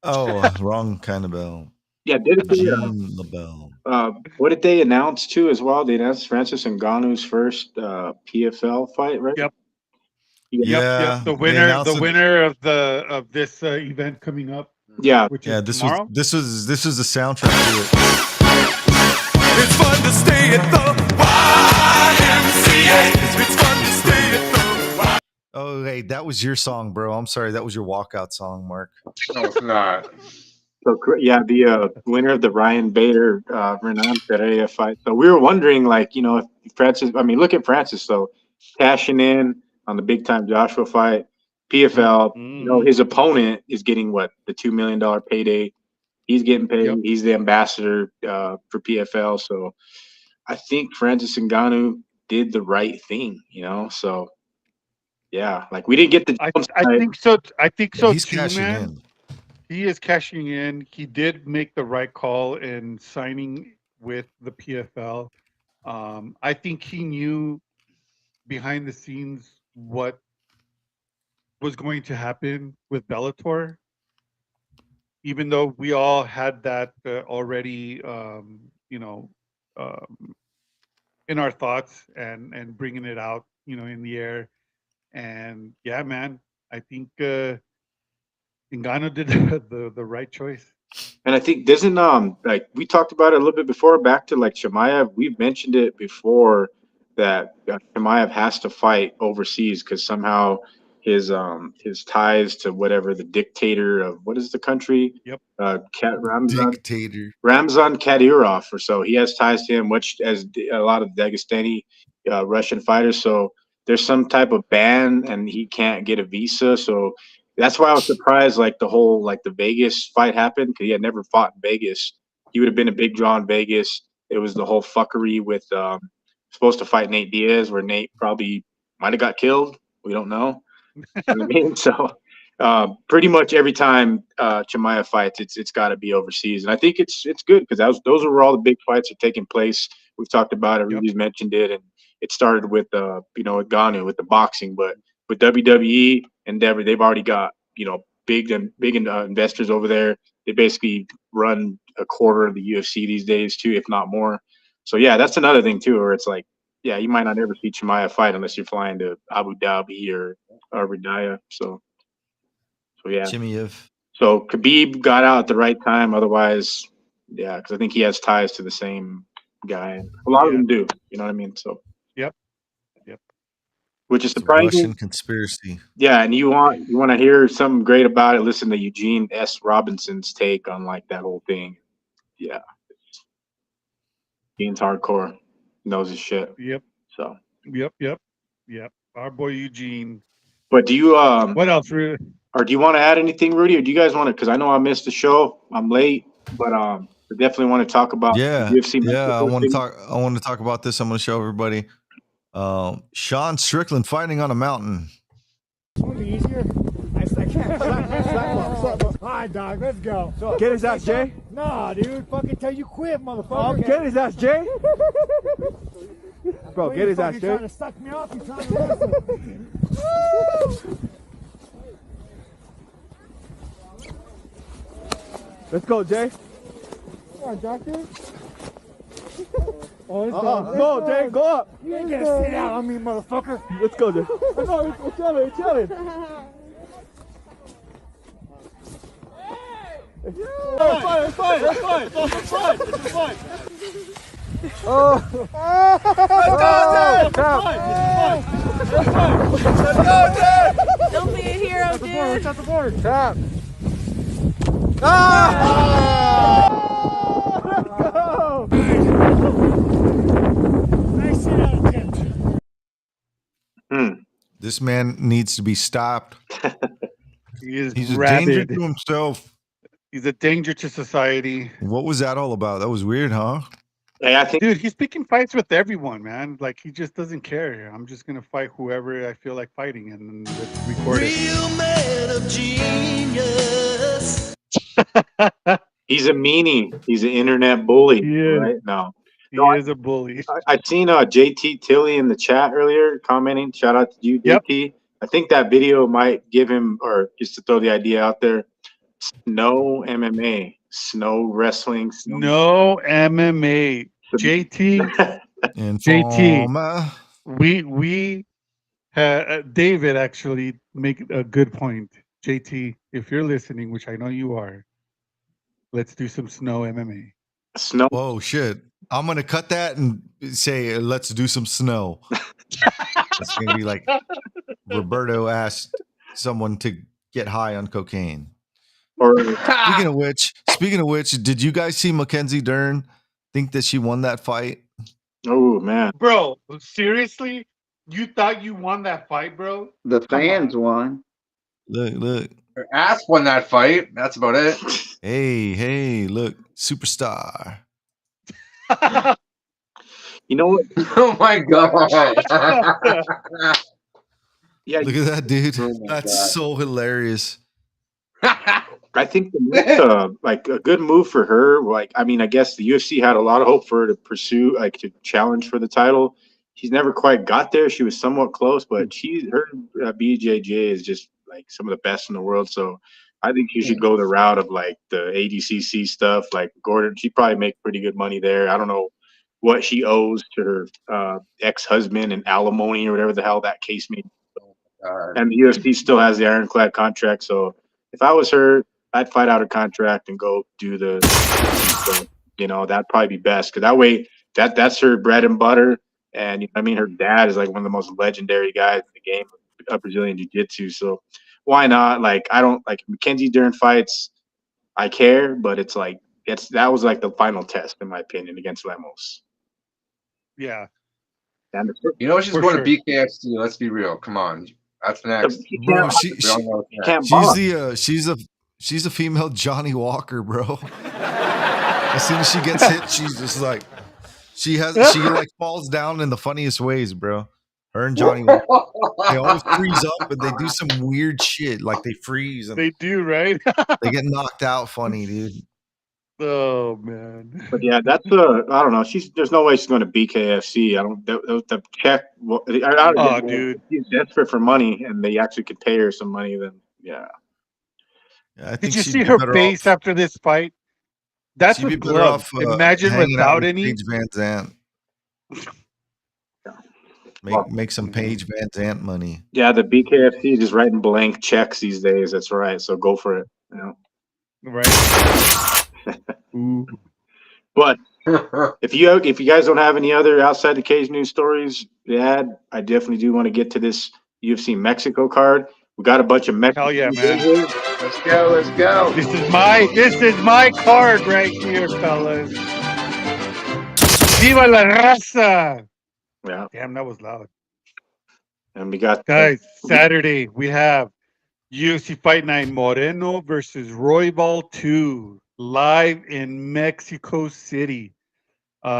Oh, wrong kind of bell. Yeah, did Gene LaBelle. What did they announce too as well? They announced Francis Ngannou's first PFL fight, right? Yep. Yeah. The winner of this event coming up. Yeah. Which is this tomorrow? was the soundtrack to it. It's fun to stay at the YMCA. It's fun to stay at the Oh, hey, that was your song, bro. I'm sorry. That was your walkout song, Mark. No, it's not. So yeah, the winner of the Ryan Bader Renan Pereira fight. So we were wondering, like, you know, if Francis. I mean, look at Francis. So cashing in on the big time Joshua fight, PFL. You know, his opponent is getting what, the $2 million payday. He's getting paid. Yep. He's the ambassador for PFL. So I think Francis Ngannou did the right thing. You know, so yeah, like we didn't get the. I think so. I think so He's too, cashing man. in. He is cashing in. He did make the right call in signing with the PFL. I think he knew behind the scenes what was going to happen with Bellator. Even though we all had that already, in our thoughts and bringing it out, in the air. And yeah, man, I think Ngannou did the right choice. And I think doesn't like we talked about it a little bit before, back to like Chimaev, we've mentioned it before that Chimaev has to fight overseas because somehow his ties to whatever the dictator of what is the country? Yep. Dictator Ramzan Kadyrov, or so he has ties to him, much as a lot of Dagestani Russian fighters. So there's some type of ban, and he can't get a visa. So that's why I was surprised, like the whole the Vegas fight happened, because he had never fought in Vegas. He would have been a big draw in Vegas. It was the whole fuckery with supposed to fight Nate Diaz, where Nate probably might have got killed. We don't know. You know what I mean? So pretty much every time Chimaev fights, it's got to be overseas, and I think it's good because those are where all the big fights are taking place. We've talked about it. Rudy's mentioned it, and it started with Ngannou with the boxing, but with WWE Endeavor, they've already got big investors over there. They basically run a quarter of the UFC these days too, if not more. So yeah, that's another thing too, where it's like, yeah, you might not ever see Chimaev fight unless you're flying to Abu Dhabi or Riyadh. So yeah. Chimaev. So Khabib got out at the right time. Otherwise, yeah, because I think he has ties to the same guy. A lot of them do. You know what I mean? So. Yep. Which is It's surprising. a Russian conspiracy. Yeah, and you want to hear something great about it? Listen to Eugene S. Robinson's take on that whole thing. Yeah, Eugene's hardcore, knows his shit. Yep. So. Yep. Our boy Eugene. But do you what else, Rudy? Or do you want to add anything, Rudy? Or do you guys want to? Because I know I missed the show. I'm late. But we definitely want to talk about Yeah, UFC yeah. I Mexico want to thing. talk. I want to talk about this. I'm going to show everybody. Sean Strickland fighting on a mountain. It's gonna be easier. I can't. Slap. All right, dog. Let's go. Get his ass, Jay. Nah, dude. Fucking tell you quit, motherfucker. Oh, get his ass, Jay. Bro, What, get you his ass, fucking Jay. trying to suck me off? You trying to wrestle? Let's go, Jay. Come on, doctor. Go, Jay. Go up. You ain't gonna sit out on me, motherfucker. Let's go, Jay. No, we're chilling. It's fine. It's fine. Oh. Let's go, Jay. Don't be a hero, dude. Watch the board. Tap. Let's go. Nice sit out attempt. This man needs to be stopped. He's a danger rabid. to himself. He's a danger to society. What was that all about? That was weird, huh? Hey, I think, Dude, he's picking fights with everyone, man. Like, he just doesn't care. I'm just going to fight whoever I feel like fighting, and then let's record Real man of genius. he's a meanie. He's an internet bully. He is. Right now. He is a bully. I seen JT Tilly in the chat earlier commenting. Shout out to you, Yep. JT. I think that video might give him, or just to throw the idea out there, snow MMA, snow wrestling. No MMA. JT, Informer. we David actually make a good point. JT, if you're listening, which I know you are, let's do some snow MMA. Snow. Oh shit! I'm gonna cut that and say, "Let's do some snow." It's gonna be like Roberto asked someone to get high on cocaine. Or Speaking of which, did you guys see Mackenzie Dern think that she won that fight? oh man, Bro, seriously? You thought you won that fight, bro? The Come fans on. won. Look. Her ass won that fight. That's about it. Hey, look, superstar. you know what? Oh my god. Yeah, Look at that, dude. Oh my That's God. so hilarious. I think like a good move for her. Like, I mean, I guess the UFC had a lot of hope for her to pursue, like, to challenge for the title. She's never quite got there. She was somewhat close, but her BJJ is just like some of the best in the world. So I think she should go the route of like the ADCC stuff. Like Gordon, she probably make pretty good money there. I don't know what she owes to her ex-husband and alimony or whatever the hell that case may be. And the UFC still has the ironclad contract. So if I was her, I'd fight out a contract and go do the stuff. You know, that'd probably be best, because that way that's her bread and butter. And I mean, her dad is like one of the most legendary guys in the game of Brazilian Jiu-Jitsu. So why not? Like, I don't like Mackenzie Dern fights. I care, but it's like that was like the final test in my opinion against Lemos. Yeah. And You know she's For going sure. to BKFC. Let's be real. Come on, that's next. Bro, We all know it's next. she's a female Johnny Walker, bro. As soon as she gets hit, she's just like she like falls down in the funniest ways, bro. Her and Johnny Walker, they always freeze up and they do some weird shit. Like they freeze and They do, right? they get knocked out funny, dude. Oh man. But yeah, that's I don't know. There's no way she's going to BKFC. I don't. The check. Dude. She's desperate for money, and they actually could pay her some money. Then yeah. Yeah, I think Did you she'd see be her better face off- after this fight? That's she'd be with better gloves. off, Imagine hanging out without with any. Paige Van Zandt. Make some Paige Van Zandt money. Yeah, the BKFC is just writing blank checks these days. That's right. So go for it. You know? Right. But if you guys don't have any other outside the cage news stories to add, I definitely do want to get to this UFC Mexico card. We got a bunch of Mexican. Hell yeah, man. Let's go. Let's go. This is my card right here, fellas. Viva la raza! Yeah. Damn, that was loud. And we got Guys, Saturday we have UFC Fight Night Moreno versus Roybal 2. live in Mexico City.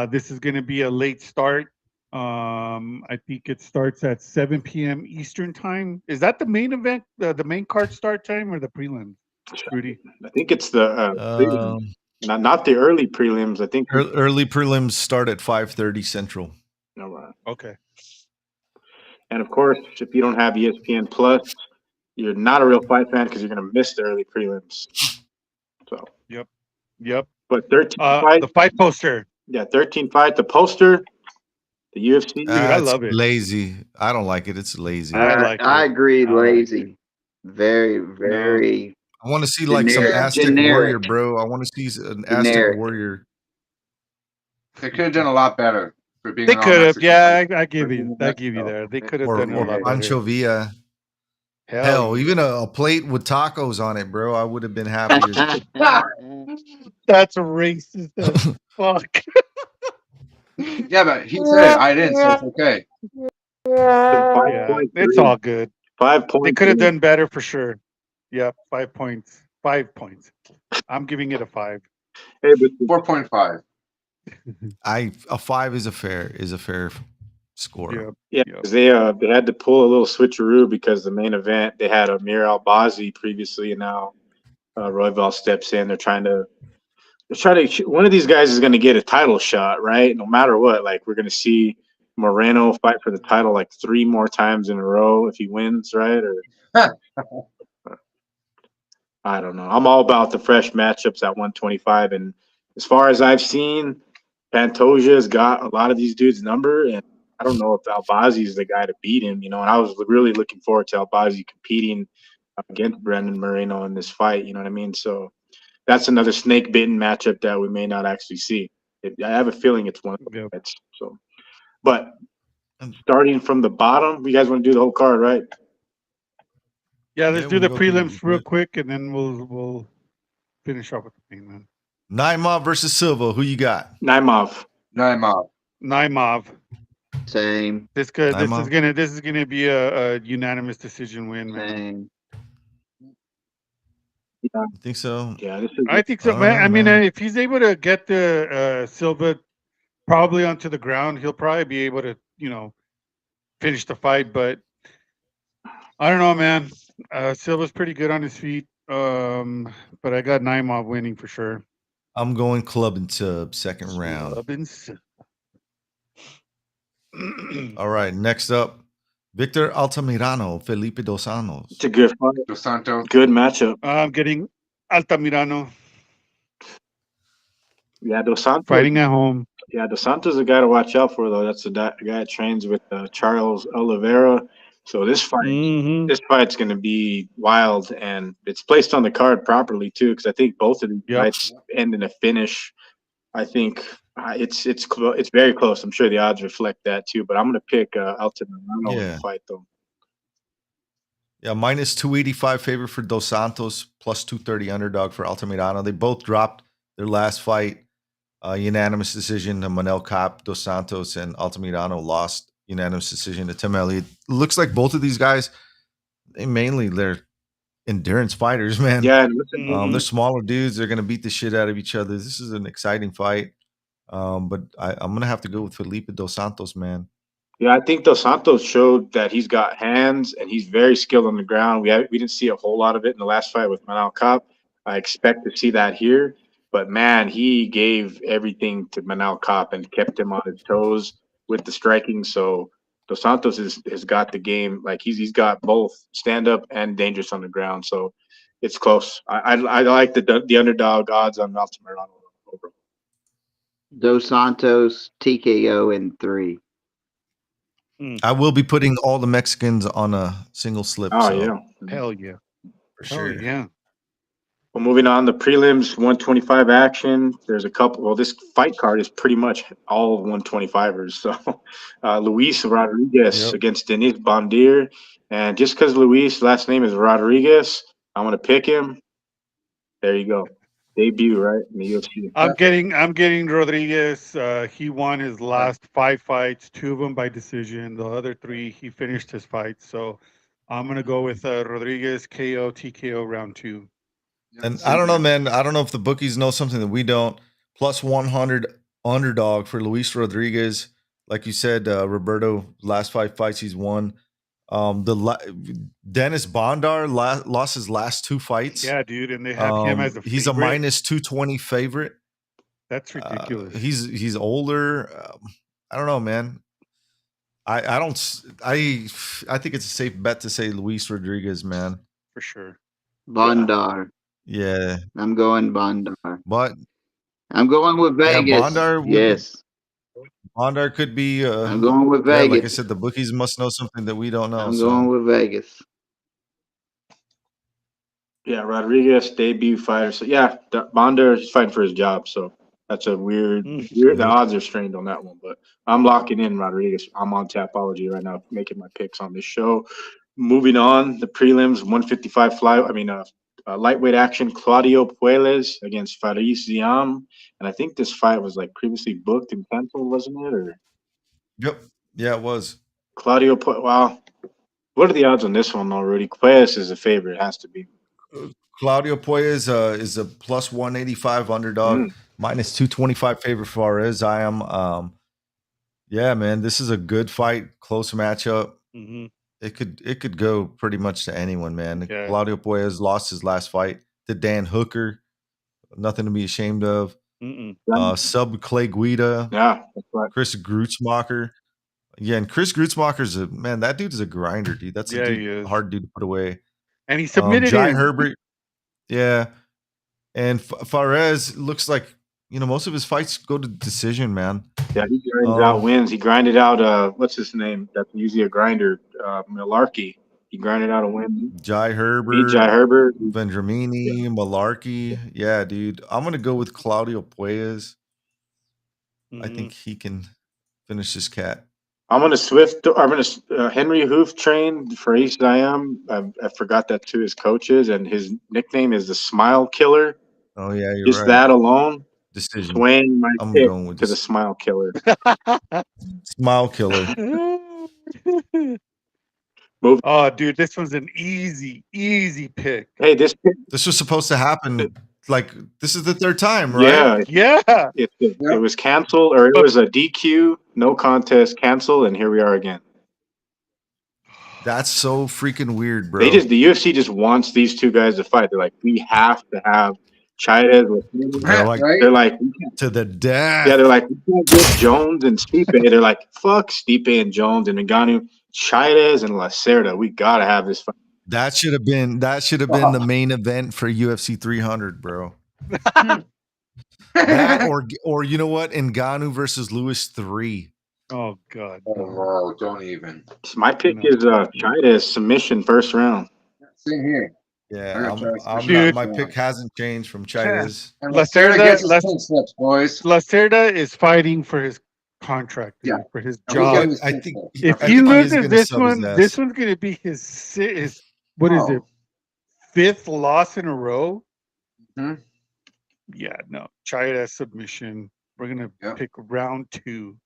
This is going to be a late start. I think it starts at 7 p.m. Eastern time. Is that the main event, the main card start time, or the prelims, Rudy? I think it's the prelims. Not the early prelims. I think Early prelims start at 5:30 Central. Okay. And of course, if you don't have ESPN Plus, you're not a real fight fan because you're going to miss the early prelims. So. Yep. But 13 fights. The fight poster. Yeah, 13 fights. The poster. The UFC. Dude, I It's love it. lazy. I don't like it. It's lazy. I agree. Lazy. Very, very. I want to see like some Aztec warrior, bro. I want to see an Aztec warrior. They could have done a lot better for being. They could have. Yeah, I give you. I give you there. They could have done a lot better. Pancho Villa. Hell, even a plate with tacos on it, bro. I would have been happier. That's racist as fuck. Yeah, but he said I didn't, so it's okay. Yeah, it's all good. 5 points. They could have done better for sure. Yeah, 5 points. 5 points. I'm giving it a 5. Hey, but 4.5. A 5 is a fair score. Yeah, because they had to pull a little switcheroo because the main event they had Amir Al-Bazi previously, and now Royval steps in. They're trying to. One of these guys is going to get a title shot, right? No matter what, like we're going to see Moreno fight for the title like 3 more times in a row if he wins, right? Or I don't know. I'm all about the fresh matchups at 125, and as far as I've seen, Pantoja's got a lot of these dudes' number, and I don't know if Albazi is the guy to beat him, and I was really looking forward to Albazi competing against Brandon Moreno in this fight, you know what I mean? So that's another snake-bitten matchup that we may not actually see. I have a feeling it's one of the fights. So, but starting from the bottom, you guys want to do the whole card, right? Yeah, let's do the prelims real quick, and then we'll finish off with the main man. Naimov versus Silva. Who you got? Naimov. Same. This is gonna be a unanimous decision win, man. Same. I think so. Yeah, I think so, man. I mean, if he's able to get the Silva probably onto the ground, he'll probably be able to, finish the fight. But I don't know, man. Silva's pretty good on his feet, but I got Naimov winning for sure. I'm going club and sub second round. Club and sub. All right, next up, Victor Altamirano, Felipe Dos Santos. It's a good fight. Dos Santos. Good matchup. I'm getting Altamirano. Yeah, Dos Santos. Fighting at home. Yeah, Dos Santos is a guy to watch out for, though. That's the guy that trains with Charles Oliveira. So this fight's going to be wild, and it's placed on the card properly too, because I think both of these fights end in a finish. I think it's very close. I'm sure the odds reflect that too, but I'm going to pick Altamirano in the fight though. Yeah, minus 285 favorite for Dos Santos, plus 230 underdog for Altamirano. They both dropped their last fight, unanimous decision to Manel Kape. Dos Santos and Altamirano lost unanimous decision to Tim Elliott. Looks like both of these guys, they're endurance fighters, man. Yeah, they're smaller dudes. They're gonna beat the shit out of each other. This is an exciting fight. But I'm gonna have to go with Felipe Dos Santos, man. Yeah, I think Dos Santos showed that he's got hands and he's very skilled on the ground. We didn't see a whole lot of it in the last fight with Manel Kape. I expect to see that here, but man, he gave everything to Manel Kape and kept him on his toes with the striking. So Dos Santos has got the game. Like he's got both stand up and dangerous on the ground. So it's close. I like the underdog odds on Altamirano over. Dos Santos TKO in 3. I will be putting all the Mexicans on a single slip. Oh yeah, hell yeah, for sure. Yeah. Well, moving on, the prelims 125 action. There's a couple. Well, this fight card is pretty much all of 125ers. So, Luis Rodriguez against Denis Bondir, and just because Luis' last name is Rodriguez, I'm gonna pick him. There you go. Debut, right, in the UFC. I'm getting Rodriguez. He won his last 5 fights, 2 of them by decision. The other 3, he finished his fights. So I'm gonna go with Rodriguez KO TKO round 2. And I don't know, man. I don't know if the bookies know something that we don't. Plus 100 underdog for Luis Rodriguez. Like you said, Roberto, last 5 fights he's won. Dennis Bondar lost his last 2 fights. Yeah, dude, and they have him as a He's a favorite. minus 220 favorite. That's ridiculous. He's older. I don't know, man. I think it's a safe bet to say Luis Rodriguez, man. For sure. Bondar. Yeah. I'm going Bondar. But I'm going with Vegas. yeah, Bondar yes. Bondar could be. I'm going with Yeah, Vegas. like I said, the bookies must know something that we don't know. I'm going with Vegas. Yeah, Rodriguez debut fighter. So yeah, Bondar is fighting for his job. So that's a weird. The odds are strained on that one, but I'm locking in Rodriguez. I'm on Tapology right now, making my picks on this show. Moving on, the prelims, 155 lightweight action. Claudio Puelles against Faris Ziam, and I think this fight was like previously booked and canceled, wasn't it? Or Yep. Yeah, it was. Claudio Puelles. Wow. What are the odds on this one, though, Rudy? Puelles is a favorite. It has to be. Claudio Puelles is a plus 185 underdog, minus 225 favorite for Fares. I am. Yeah, man, this is a good fight, close matchup. Mm-hmm. It could go pretty much to anyone, man. Yeah. Claudio Puelles lost his last fight to Dan Hooker. Nothing to be ashamed of. Sub Clay Guida. Yeah, that's right. Chris Grutzmacher. Yeah, and Chris Grutzmacher's that dude is a grinder, dude. That's a dude, hard dude to put away. And he submitted Jai Herbert. Yeah. And Fares looks like, most of his fights go to decision, man. Yeah, he grinds out wins. He grinded out, what's his name? That's usually a grinder, Malarkey. He grinded out a win. Jai Herbert. Beat Jai Herbert. Vendramini, Malarkey. Yeah, dude. I'm going to go with Claudio Puelles. I think he can finish this cat. I'm going to Henry Hoof train for East Ziam. I forgot that to his coaches, and his nickname is the Smile Killer. Oh, yeah, you're Just right. that alone. Decision. Swaying my I'm pick going with to the Smile Killer. Smile Killer. Oh, dude, this one's an easy pick. Hey, this was supposed to happen. Like, this is the third time, right? Yeah. It was canceled, or it was a DQ, no contest, canceled, and here we are again. That's so freaking weird, bro. The UFC just wants these two guys to fight. They're like, we have to have Chairez with him. They're like to the death. Yeah, they're like, we can't get Jones and Stipe. They're like, fuck Stipe and Jones and Ngannou, Chairez and Lacerda. We gotta have this fight. That should have been the main event for UFC 300, bro. That or you know what? Ngannou versus Lewis 3. Oh God. Oh, don't even. My pick is Chairez submission first round. Same here. Yeah, I'm not, my pick hasn't changed from Chairez. Lacerda is fighting for his contract, for his job. I think if he loses this one, this one's going to be his what is it? 5th loss in a row. Mm-hmm. Yeah, no, Chairez submission. We're gonna pick round 2.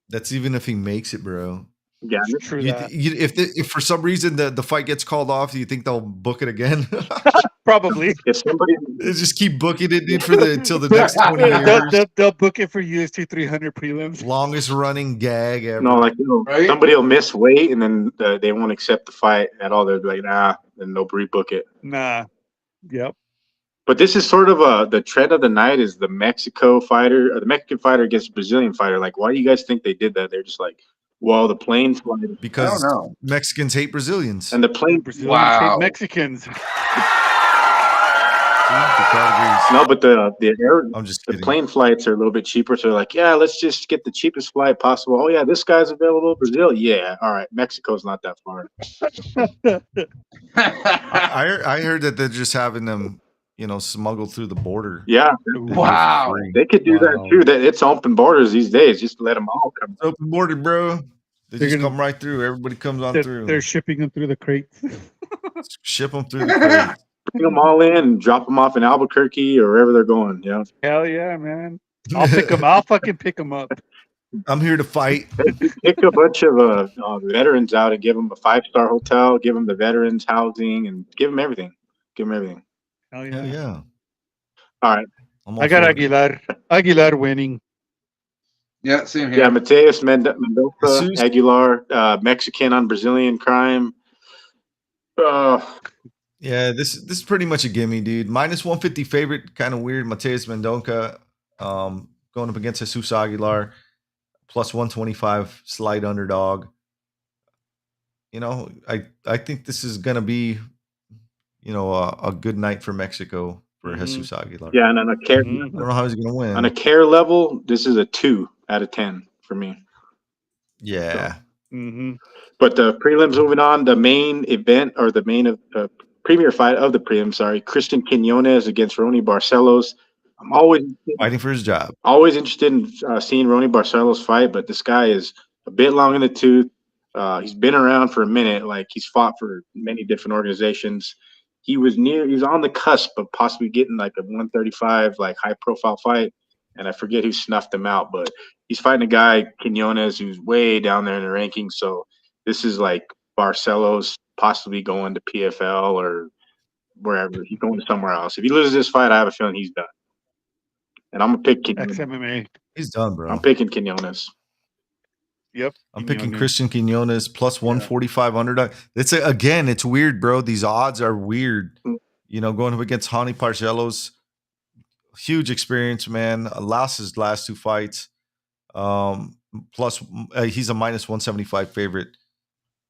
That's even if he makes it, bro. Yeah, true. If for some reason the fight gets called off, do you think they'll book it again? Probably. If somebody they just keep booking it, dude, until the next 20 years. They'll book it for UFC 300 prelims. Longest running gag ever. No, like somebody will miss weight and then they won't accept the fight at all. They'll be like, nah, then they'll rebook it. Nah. Yep. But this is sort of the trend of the night is the Mexican fighter against Brazilian fighter. Like, why do you guys think they did that? They're just like, well, the planes because Mexicans hate Brazilians, and the plane Brazilians hate Mexicans. No, but I'm just the plane flights are a little bit cheaper. So they're like, yeah, let's just get the cheapest flight possible. Oh yeah, this guy's available. Brazil, yeah, all right. Mexico's not that far. I heard that they're just having them, smuggled through the border. Yeah, wow, they could do that too. That it's open borders these days. Just let them all come. It's open border, bro. They just come right through. Everybody comes on through. They're shipping them through the crates. Ship them through the crate. Bring them all in and drop them off in Albuquerque or wherever they're going. Yeah. Hell yeah, man! I'll pick them. I'll fucking pick them up. I'm here to fight. Pick a bunch of veterans out and give them a 5-star hotel. Give them the veterans housing and give them everything. Give them everything. Hell Hell yeah. yeah. All right. I'm all I got for it. Aguilar. Aguilar winning. Yeah, same Yeah, here. Mateus Mendoza, Jesus. Aguilar, Mexican on Brazilian crime. Yeah, this is pretty much a gimme, dude. Minus 150 favorite, kind of weird. Mateus Mendonca going up against Jesus Aguilar, plus 125 slight underdog. You know, I think this is gonna be, you know, a good night for Mexico for Jesus Aguilar. Yeah, and on a care I don't know how he's gonna on a win. care level, this is a 2 out of 10 for me. Yeah. But the prelims moving on, the main event or the main premier fight of the prelim, sorry, Christian Quinones against Ronnie Barcelos. I'm Fighting for his job. always interested in seeing Ronnie Barcelos fight, but this guy is a bit long in the tooth. He's been around for a minute. Like he's fought for many different organizations. He was on the cusp of possibly getting like a 135 like high profile fight, and I forget who snuffed him out, but he's fighting a guy Quinones who's way down there in the rankings. So this is like Barcelos possibly going to PFL or wherever. He's going somewhere else. If he loses this fight, I have a feeling he's done. And I'm gonna pick Quinones. XMMA. He's done, bro. I'm picking Quinones. Yep. I'm picking Christian Quinones plus 145 underdog. It's weird, bro. These odds are weird. You know, going up against Hani Barcelos, huge experience, man. Lost his last 2 fights. Plus, he's a minus 175 favorite.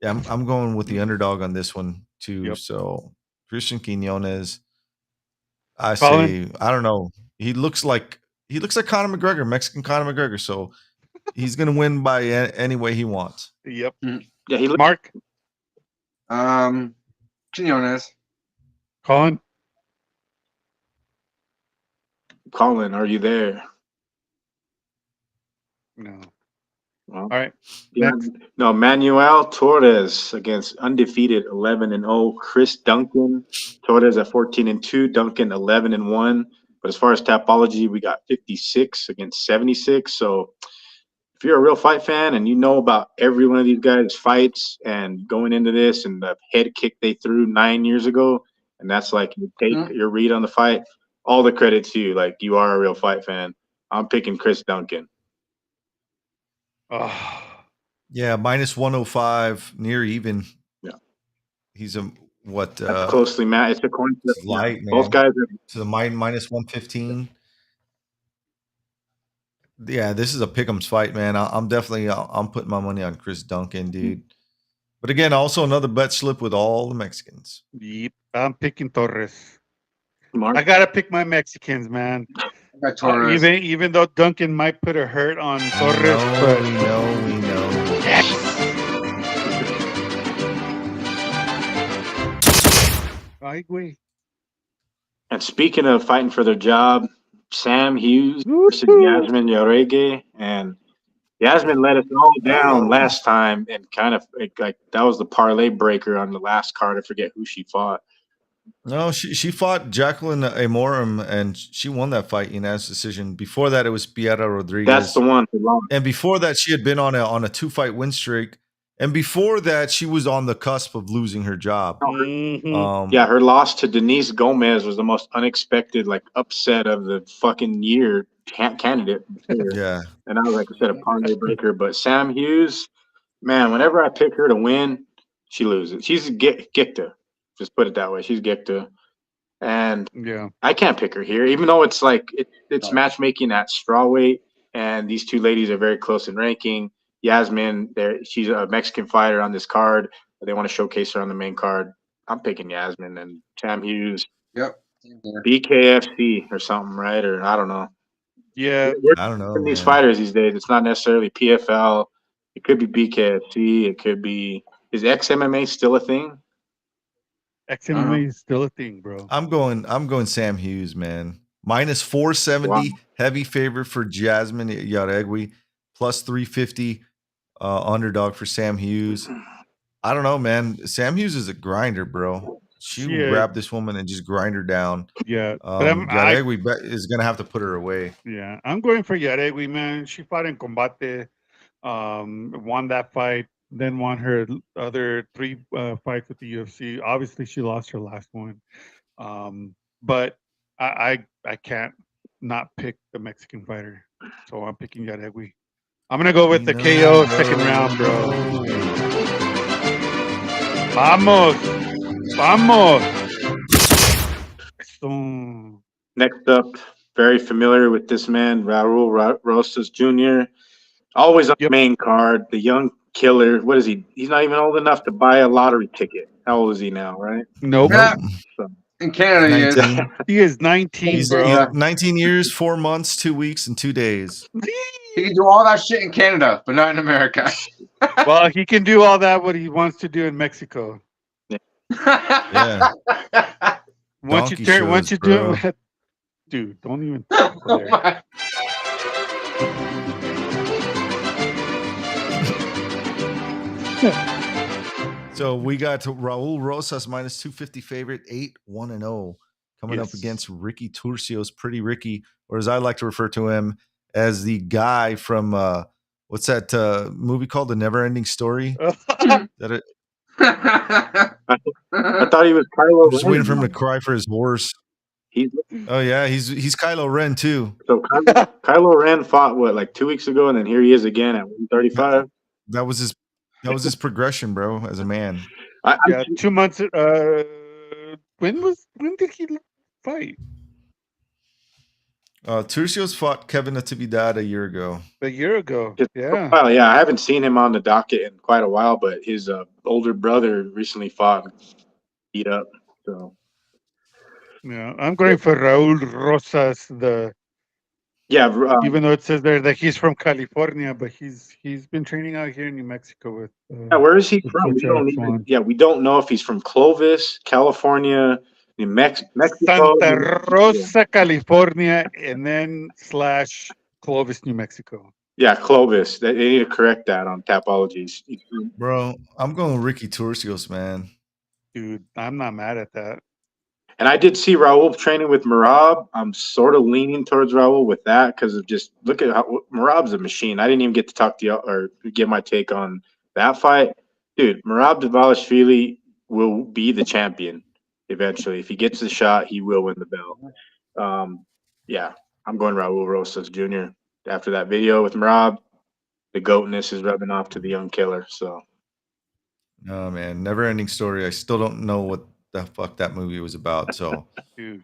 Yeah, I'm going with the underdog on this one too. Yep. So Christian Quinones, I Colin? say, I don't know. He looks like Conor McGregor, Mexican Conor McGregor. So he's gonna win by any way he wants. Yep. Yeah, he Mark? Quinones. Colin? Colin, are you there? No. Well, All right. yeah, Next. no, Manuel Torres against undefeated 11-0 Chris Duncan. Torres at 14-2, Duncan 11-1. But as far as Tapology, we got 56 against 76. So if you're a real fight fan and you know about every one of these guys' fights and going into this and the head kick they threw 9 years ago, and that's like you take your read on the fight, all the credit to you. Like you are a real fight fan. I'm picking Chris Duncan. Oh. Yeah, minus 105, near even. Yeah. He's a what? That's closely matched. It's a coin flip. Light, man. Both guys are to the minus 115. Yeah, this is a pick'em's fight, man. I'm definitely I'm putting my money on Chris Duncan, dude. But again, also another bet slip with all the Mexicans. Yep. I'm picking Torres. Mark? I gotta pick my Mexicans, man. I got Torres. Even though Duncan might put a hurt on Torres, but we know. Yes. Ay, güey. And speaking of fighting for their job, Sam Hughes versus Yasmin Yaregui, and Yasmin let us all down last time, and kind of like that was the parlay breaker on the last card. I forget who she fought. No, she fought Jacqueline Amorim, and she won that fight unanimous decision. Before that, it was Piera Rodriguez. That's the one. And before that, she had been on a 2-fight win streak. And before that, she was on the cusp of losing her job. Yeah, her loss to Denise Gomez was the most unexpected, like upset of the fucking year candidate. Yeah, and I was like I said, a parlay breaker. But Sam Hughes, man, whenever I pick her to win, she loses. She's Gicta. Just put it that way. She's Gicta. And yeah, I can't pick her here, even though it's like it's matchmaking at strawweight, and these two ladies are very close in ranking. Yasmin, she's a Mexican fighter on this card. They want to showcase her on the main card. I'm picking Yasmin and Sam Hughes. Yep. BKFC or something, right? Or I don't know. Yeah, I don't know. These fighters these days, it's not necessarily PFL. It could be BKFC. It could be. Is XMMA still a thing? XMMA is still a thing, bro. I'm going Sam Hughes, man. Minus 470, heavy favorite for Jasmine Yaregui, plus 350 underdog for Sam Hughes. I don't know, man. Sam Hughes is a grinder, bro. She will grab this woman and just grind her down. Yeah, but Yaregui is gonna have to put her away. Yeah, I'm going for Yaregui, man. She fought in Combate, won that fight, then won her other 3 fights with the UFC. Obviously, she lost her last one. but I can't not pick the Mexican fighter, so I'm picking Yaregui. I'm gonna go with the KO second round, bro. Vamos, vamos. So, Next up, very familiar with this man, Raul Rosas Jr. Always on the yep. main card, the young killer. What is he? He's not even old enough to buy a lottery ticket. How old is he now, right? Nope. Yeah, So, in Canada, he is. 19. He is 19, He's bro. 19 years, 4 months, 2 weeks, and 2 days. He can do all that shit in Canada, but not in America. Well, he can do all that what he wants to do in Mexico. Yeah. Once Donkey once shows, you bro. do it, dude, don't even Oh go there. my. So we got Raul Rosas minus 250 favorite, 8-1-0, coming up Yes. against Ricky Turcios, Pretty Ricky, or as I like to refer to him, as the guy from what's that movie called, The Never Ending Story? That it, I thought he was Kylo I'm just waiting for him to Ren. cry for his horse. He's Oh yeah, he's Kylo Ren too. so Kylo Ren fought what, like 2 weeks ago, and then here he is again at 135. That was his progression, bro, as a man. Yeah, 2 months. When did he fight? Turcios fought Kevin Natividad a year ago. A year ago. Yeah. Well, yeah, I haven't seen him on the docket in quite a while, but his older brother recently fought and beat up. So Yeah, I'm going for Raul Rosas. yeah, Even though it says there that he's from California, but he's been training out here in New Mexico with. yeah, where is he with from? Coach We don't Alex even, Swan. yeah, we don't know if he's from Clovis, California, Mexico, Santa Rosa, California, and then / Clovis, New Mexico. Yeah, Clovis. They need to correct that on Tapologies. Bro, I'm going with Ricky Turcios, man. Dude, I'm not mad at that. And I did see Raul training with Marab. I'm sort of leaning towards Raul with that because of just look at how Marab's a machine. I didn't even get to talk to you or get my take on that fight. Dude, Marab Dvalishvili will be the champion eventually. If he gets the shot, he will win the belt. Yeah, I'm going Raul Rosas Jr. After that video with Marab, the goatness is rubbing off to the young killer. So, Oh man, never ending story. I still don't know what the fuck that movie was about. So Dude.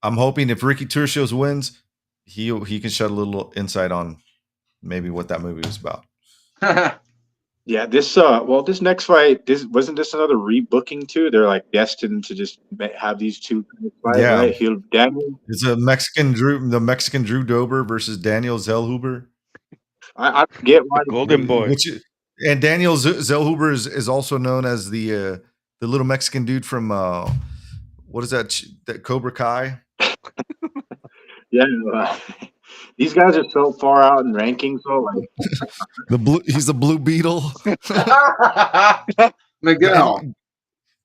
I'm hoping if Ricky Turcios wins, he can shed a little insight on maybe what that movie was about. yeah, this this next fight, wasn't this another rebooking too? They're like destined to just have these two fight, Yeah. right? Daniel. It's the Mexican Drew Dober versus Daniel Zellhuber. I forget why The Golden Boy. And Daniel Zellhuber is also known as the little Mexican dude from what is that Cobra Kai? Yeah, these guys are so far out in rankings. So like he's the Blue Beetle. Miguel.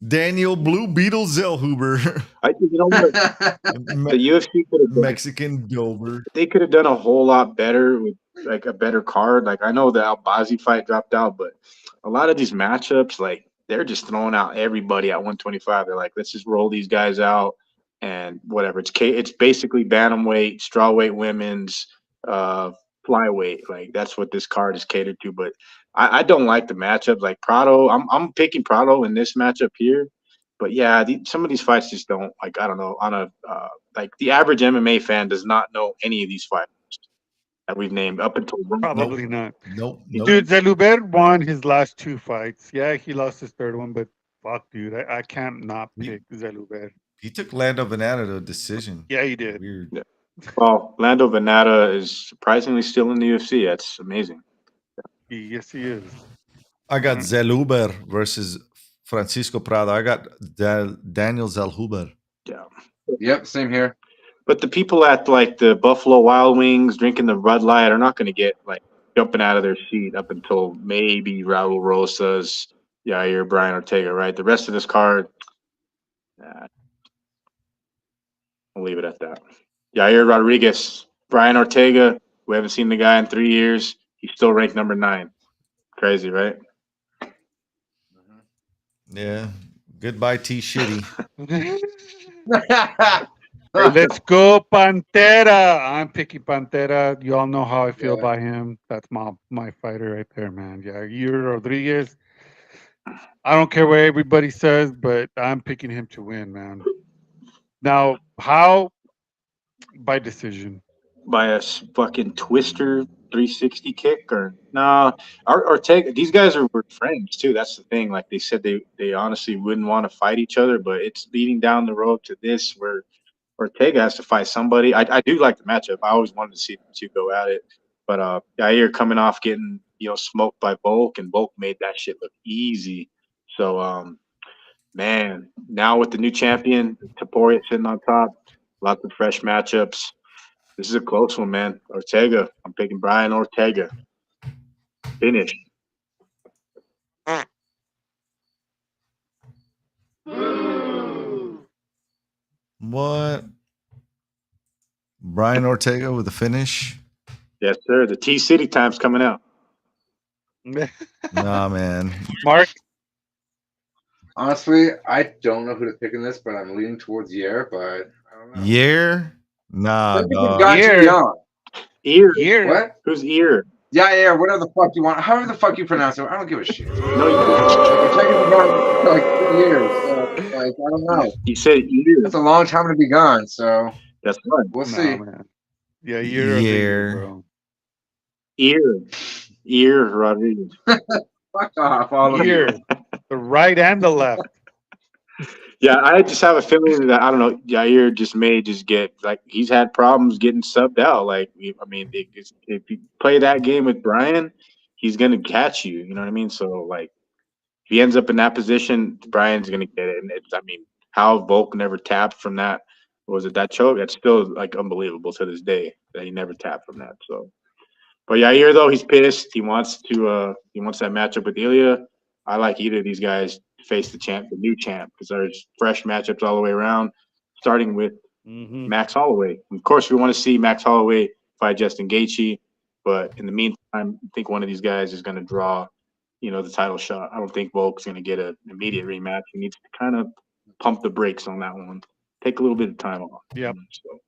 Daniel Blue Beetle Zellhuber. I think the UFC could have Mexican Dober. They could have done a whole lot better with like a better card. Like I know the Albazi fight dropped out, but a lot of these matchups, like they're just throwing out everybody at 125. They're like, let's just roll these guys out and whatever. It's basically bantamweight, strawweight, women's, flyweight. Like that's what this card is catered to. But I don't like the matchup. Like Prado, I'm picking Prado in this matchup here. But yeah, some of these fights just don't like. I don't know. On a like the average MMA fan does not know any of these fighters that we've named up until Probably not. Nope. Dude, Zellhuber won his last 2 fights. Yeah, he lost his third one, but fuck, dude, I can't not pick Zellhuber. He took Lando Venata to a decision. Yeah, he did. Weird. Yeah. Well, Lando Venata is surprisingly still in the UFC. That's amazing. Yes, he is. I got Zellhuber versus Francisco Prado. I got Daniel Zellhuber. Yeah. Yep, same here. But the people at like the Buffalo Wild Wings drinking the Bud Light are not going to get like jumping out of their seat up until maybe Raul Rosas, Yair, Brian Ortega, right? The rest of this card, I'll leave it at that. Yair Rodriguez, Brian Ortega, we haven't seen the guy in 3 years. He's still ranked number 9. Crazy, right? Yeah. Goodbye, T Shitty. Let's go, Pantera. I'm picking Pantera. You all know how I feel Yeah. about him. That's my fighter right there, man. Yeah, Yair Rodriguez. I don't care what everybody says, but I'm picking him to win, man. Now, how? By decision. By a fucking twister 360 kick or no? Ortega. These guys were friends too. That's the thing. Like they said, they honestly wouldn't want to fight each other, but it's leading down the road to this where Ortega has to fight somebody. I do like the matchup. I always wanted to see them two go at it. But Yair coming off getting smoked by Volk, and Volk made that shit look easy. So man, now with the new champion, Taporia sitting on top, lots of fresh matchups. This is a close one, man. Ortega. I'm picking Brian Ortega. Finish. What? Brian Ortega with a finish? Yes, sir. The T City time's coming out. Nah, man. Mark? Honestly, I don't know who to pick in this, but I'm leaning towards Yair, but I don't know. Year? Nah, Some people dog. got too young. Ear. Year. What? Who's ear? Yeah, whatever the fuck you want. However the fuck you pronounce it, I don't give a shit. No, you Like, Ortega's been gone for like 3 years, so like I don't know. He said ear. That's a long time to be gone, so That's right. we'll No, see. man. Yeah, Yair Rodriguez, bro. Ear Rodriguez. Fuck off, all of Ear. you. The right and the left. Yeah, I just have a feeling that I don't know. Yair may get like he's had problems getting subbed out. Like I mean, if you play that game with Brian, he's gonna catch you. You know what I mean? So like, if he ends up in that position, Brian's gonna get it. And it's I mean, how Volk never tapped from that was it that choke? That's still like unbelievable to this day that he never tapped from that. So, but Yair though he's pissed. He wants that matchup with Ilya. I like either of these guys to face the new champ, because there's fresh matchups all the way around, starting with Max Holloway. Of course, we want to see Max Holloway fight Justin Gaethje, but in the meantime, I think one of these guys is going to draw, the title shot. I don't think Volk's going to get an immediate rematch. He needs to kind of pump the brakes on that one, take a little bit of time off. Yep. So,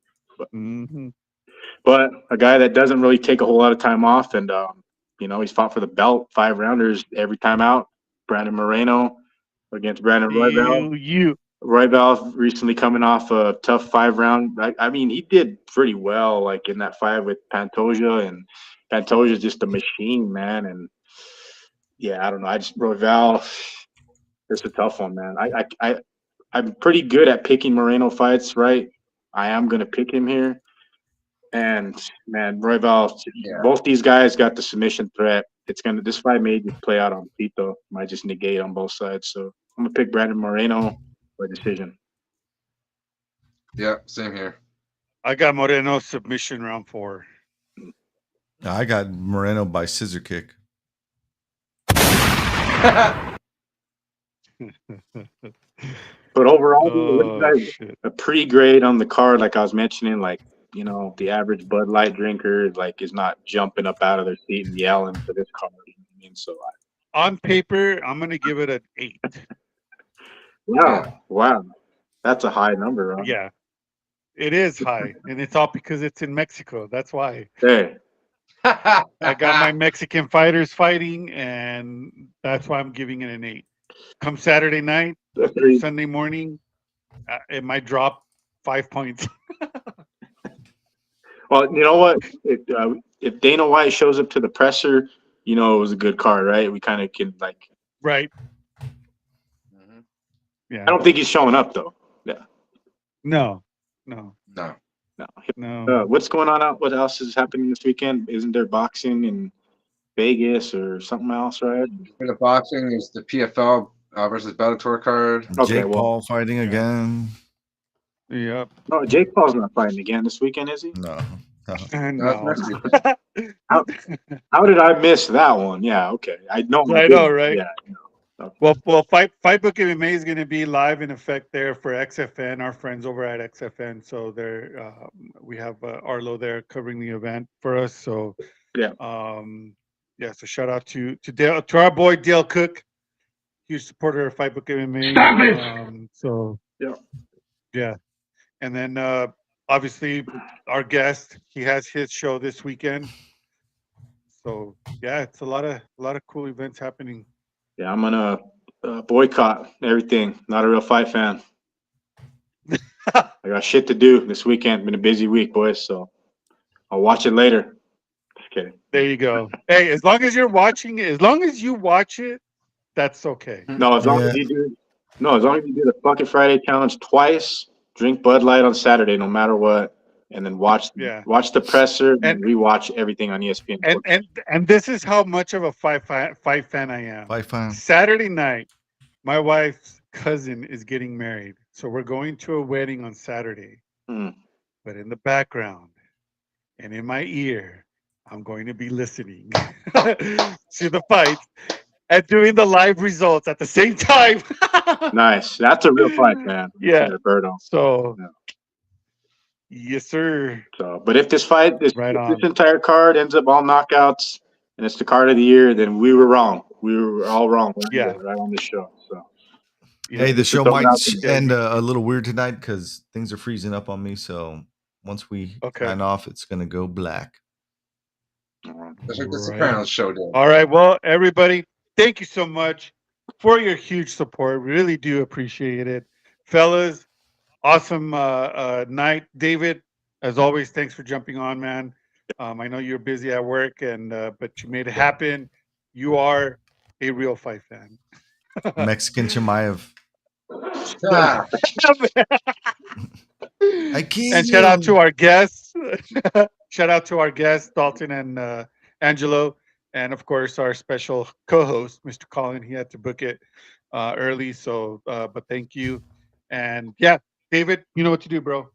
but a guy that doesn't really take a whole lot of time off, and he's fought for the belt, 5 rounders every time out. Brandon Moreno against Brandon Royval. Royval recently coming off a tough 5-round. I mean, he did pretty well, like in that fight with Pantoja, and Pantoja's just a machine, man. And yeah, I don't know. Royval, it's a tough one, man. I'm pretty good at picking Moreno fights, right? I am gonna pick him here. And man, Royval, both these guys got the submission threat. This fight may just play out on Tito, might just negate on both sides. So I'm gonna pick Brandon Moreno by decision. Yeah, same here. I got Moreno submission round 4. I got Moreno by scissor kick. But overall, a pretty grade on the card, like I was mentioning, like the average Bud Light drinker is not jumping up out of their seat and yelling for this card. You know what I mean? So on paper, I'm gonna give it an 8. Wow, that's a high number, huh? Yeah, it is high, and it's all because it's in Mexico. That's why. Hey. I got my Mexican fighters fighting, and that's why I'm giving it an 8. Come Saturday night, Sunday morning, it might drop 5 points. Well, you know what? If Dana White shows up to the presser, it was a good card, right? We kind of can right. Yeah. I don't think he's showing up though. Yeah. No. What's going on out? What else is happening this weekend? Isn't there boxing in Vegas or something else, right? For the boxing is the PFL versus Bellator card. Jake Paul fighting again. Yep. No, Jake Paul's not fighting again this weekend, is he? No. No. How did I miss that one? Yeah, okay. I know, right? Yeah. Well, Fight Book MMA is going to be live in effect there for XFN, our friends over at XFN. So we have Arlo there covering the event for us. So yeah, so shout out to Dale, to our boy Dale Cook, huge supporter of Fight Book MMA. So yeah, And then obviously our guest, he has his show this weekend. So yeah, it's a lot of cool events happening. Yeah, I'm gonna boycott everything. Not a real fight fan. I got shit to do this weekend. Been a busy week, boys. So I'll watch it later. Just kidding. There you go. Hey, as long as you're watching it, as long as you watch it, that's okay. No, as long as you do. No, as long as you do the Fucking Friday challenge twice, drink Bud Light on Saturday, no matter what, and then watch the presser and rewatch everything on ESPN. And this is how much of a fight fan I am. Fight fan. Saturday night, my wife's cousin is getting married, so we're going to a wedding on Saturday. But in the background and in my ear, I'm going to be listening to the fights and doing the live results at the same time. Nice. That's a real fight, man. Yeah. Birdo. So, yes, sir. So, but if this fight, if on. this entire card ends up all knockouts and it's the card of the year, then we were wrong. We were all wrong. Right on the show. So, hey, the show might end a little weird tonight because things are freezing up on me. So once we sign off, it's gonna go black. That's like the Sopranos show did. All right. Well, everybody, thank you so much for your huge support. We really do appreciate it. Fellas, awesome night. David, as always, thanks for jumping on, man. I know you're busy at work, and but you made it happen. You are a real fight fan. Mexican Chimaev. I can't. And shout out to our guests. Shout out to our guests, Dalton and Angelo, and of course our special co-host, Mr. Colin. He had to book it early, so but thank you. And yeah, David, you know what to do, bro.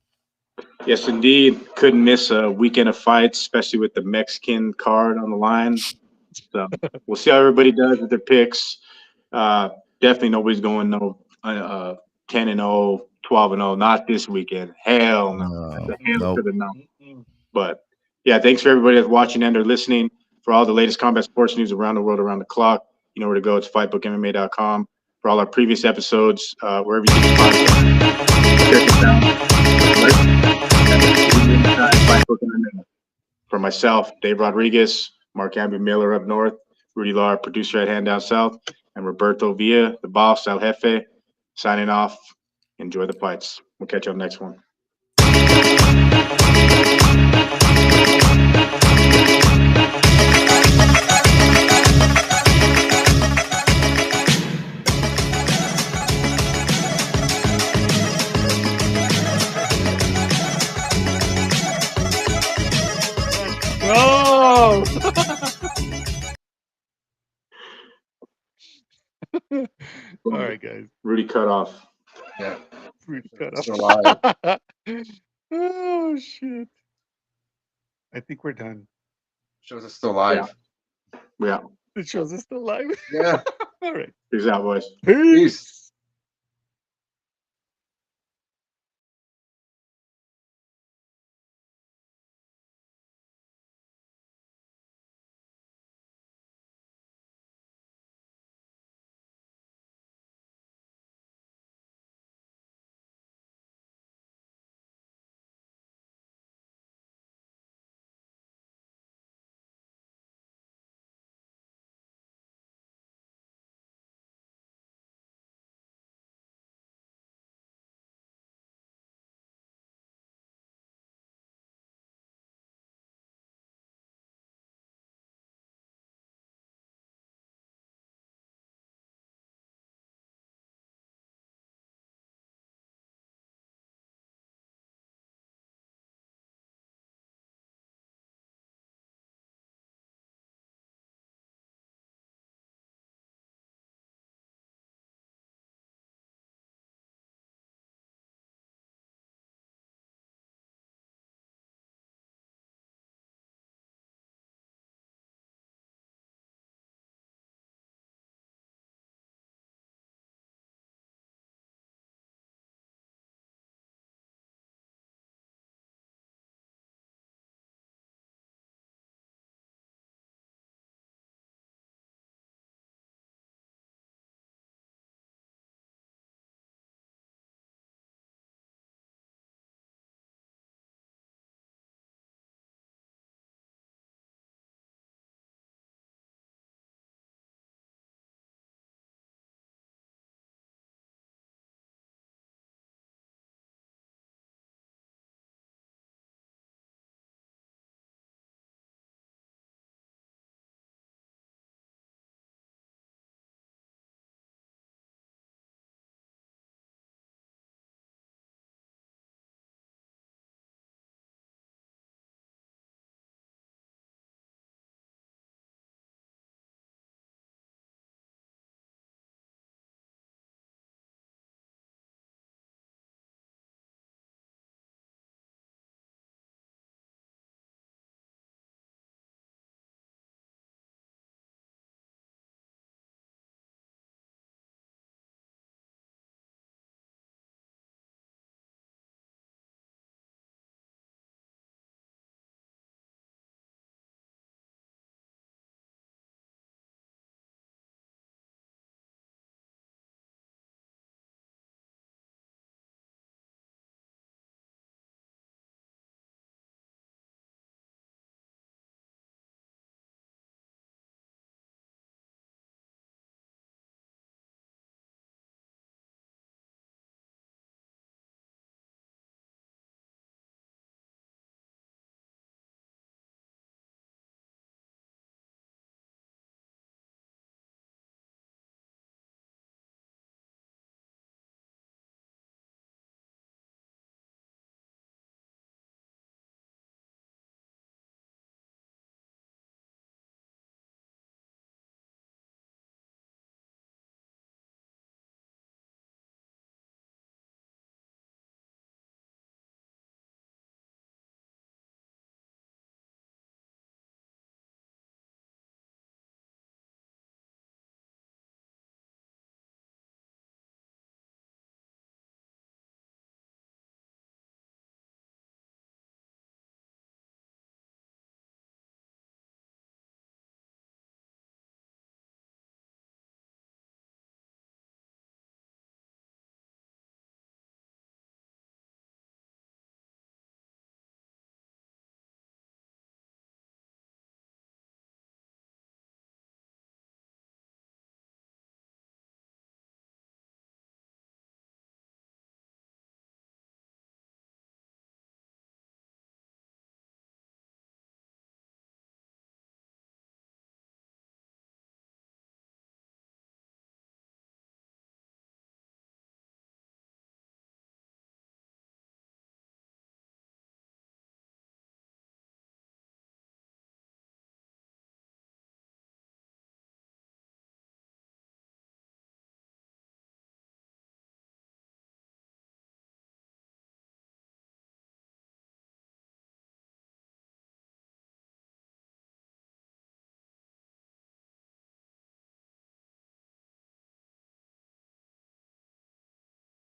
Yes, indeed. Couldn't miss a weekend of fights, especially with the Mexican card on the line. So we'll see how everybody does with their picks. Definitely nobody's going 10-0, 12-0. Not this weekend. Hell no. Hell to the no. But yeah, thanks for everybody that's watching and or listening. For all the latest combat sports news around the world, around the clock, you know where to go. It's fightbookmma.com. For all our previous episodes, wherever you can find them. For myself, Dave Rodriguez, Mark Amby Miller up north, Rudy Lar, producer at Hand Down South, and Roberto Villa, the boss, El Jefe, signing off. Enjoy the fights. We'll catch you on the next one. Oh! All right, guys. Rudy cut off. Yeah. Rudy cut off. Still alive. Oh, shit. I think we're done. Shows us still live. Yeah. It shows us still live. Yeah. All right. Peace out, boys. Peace.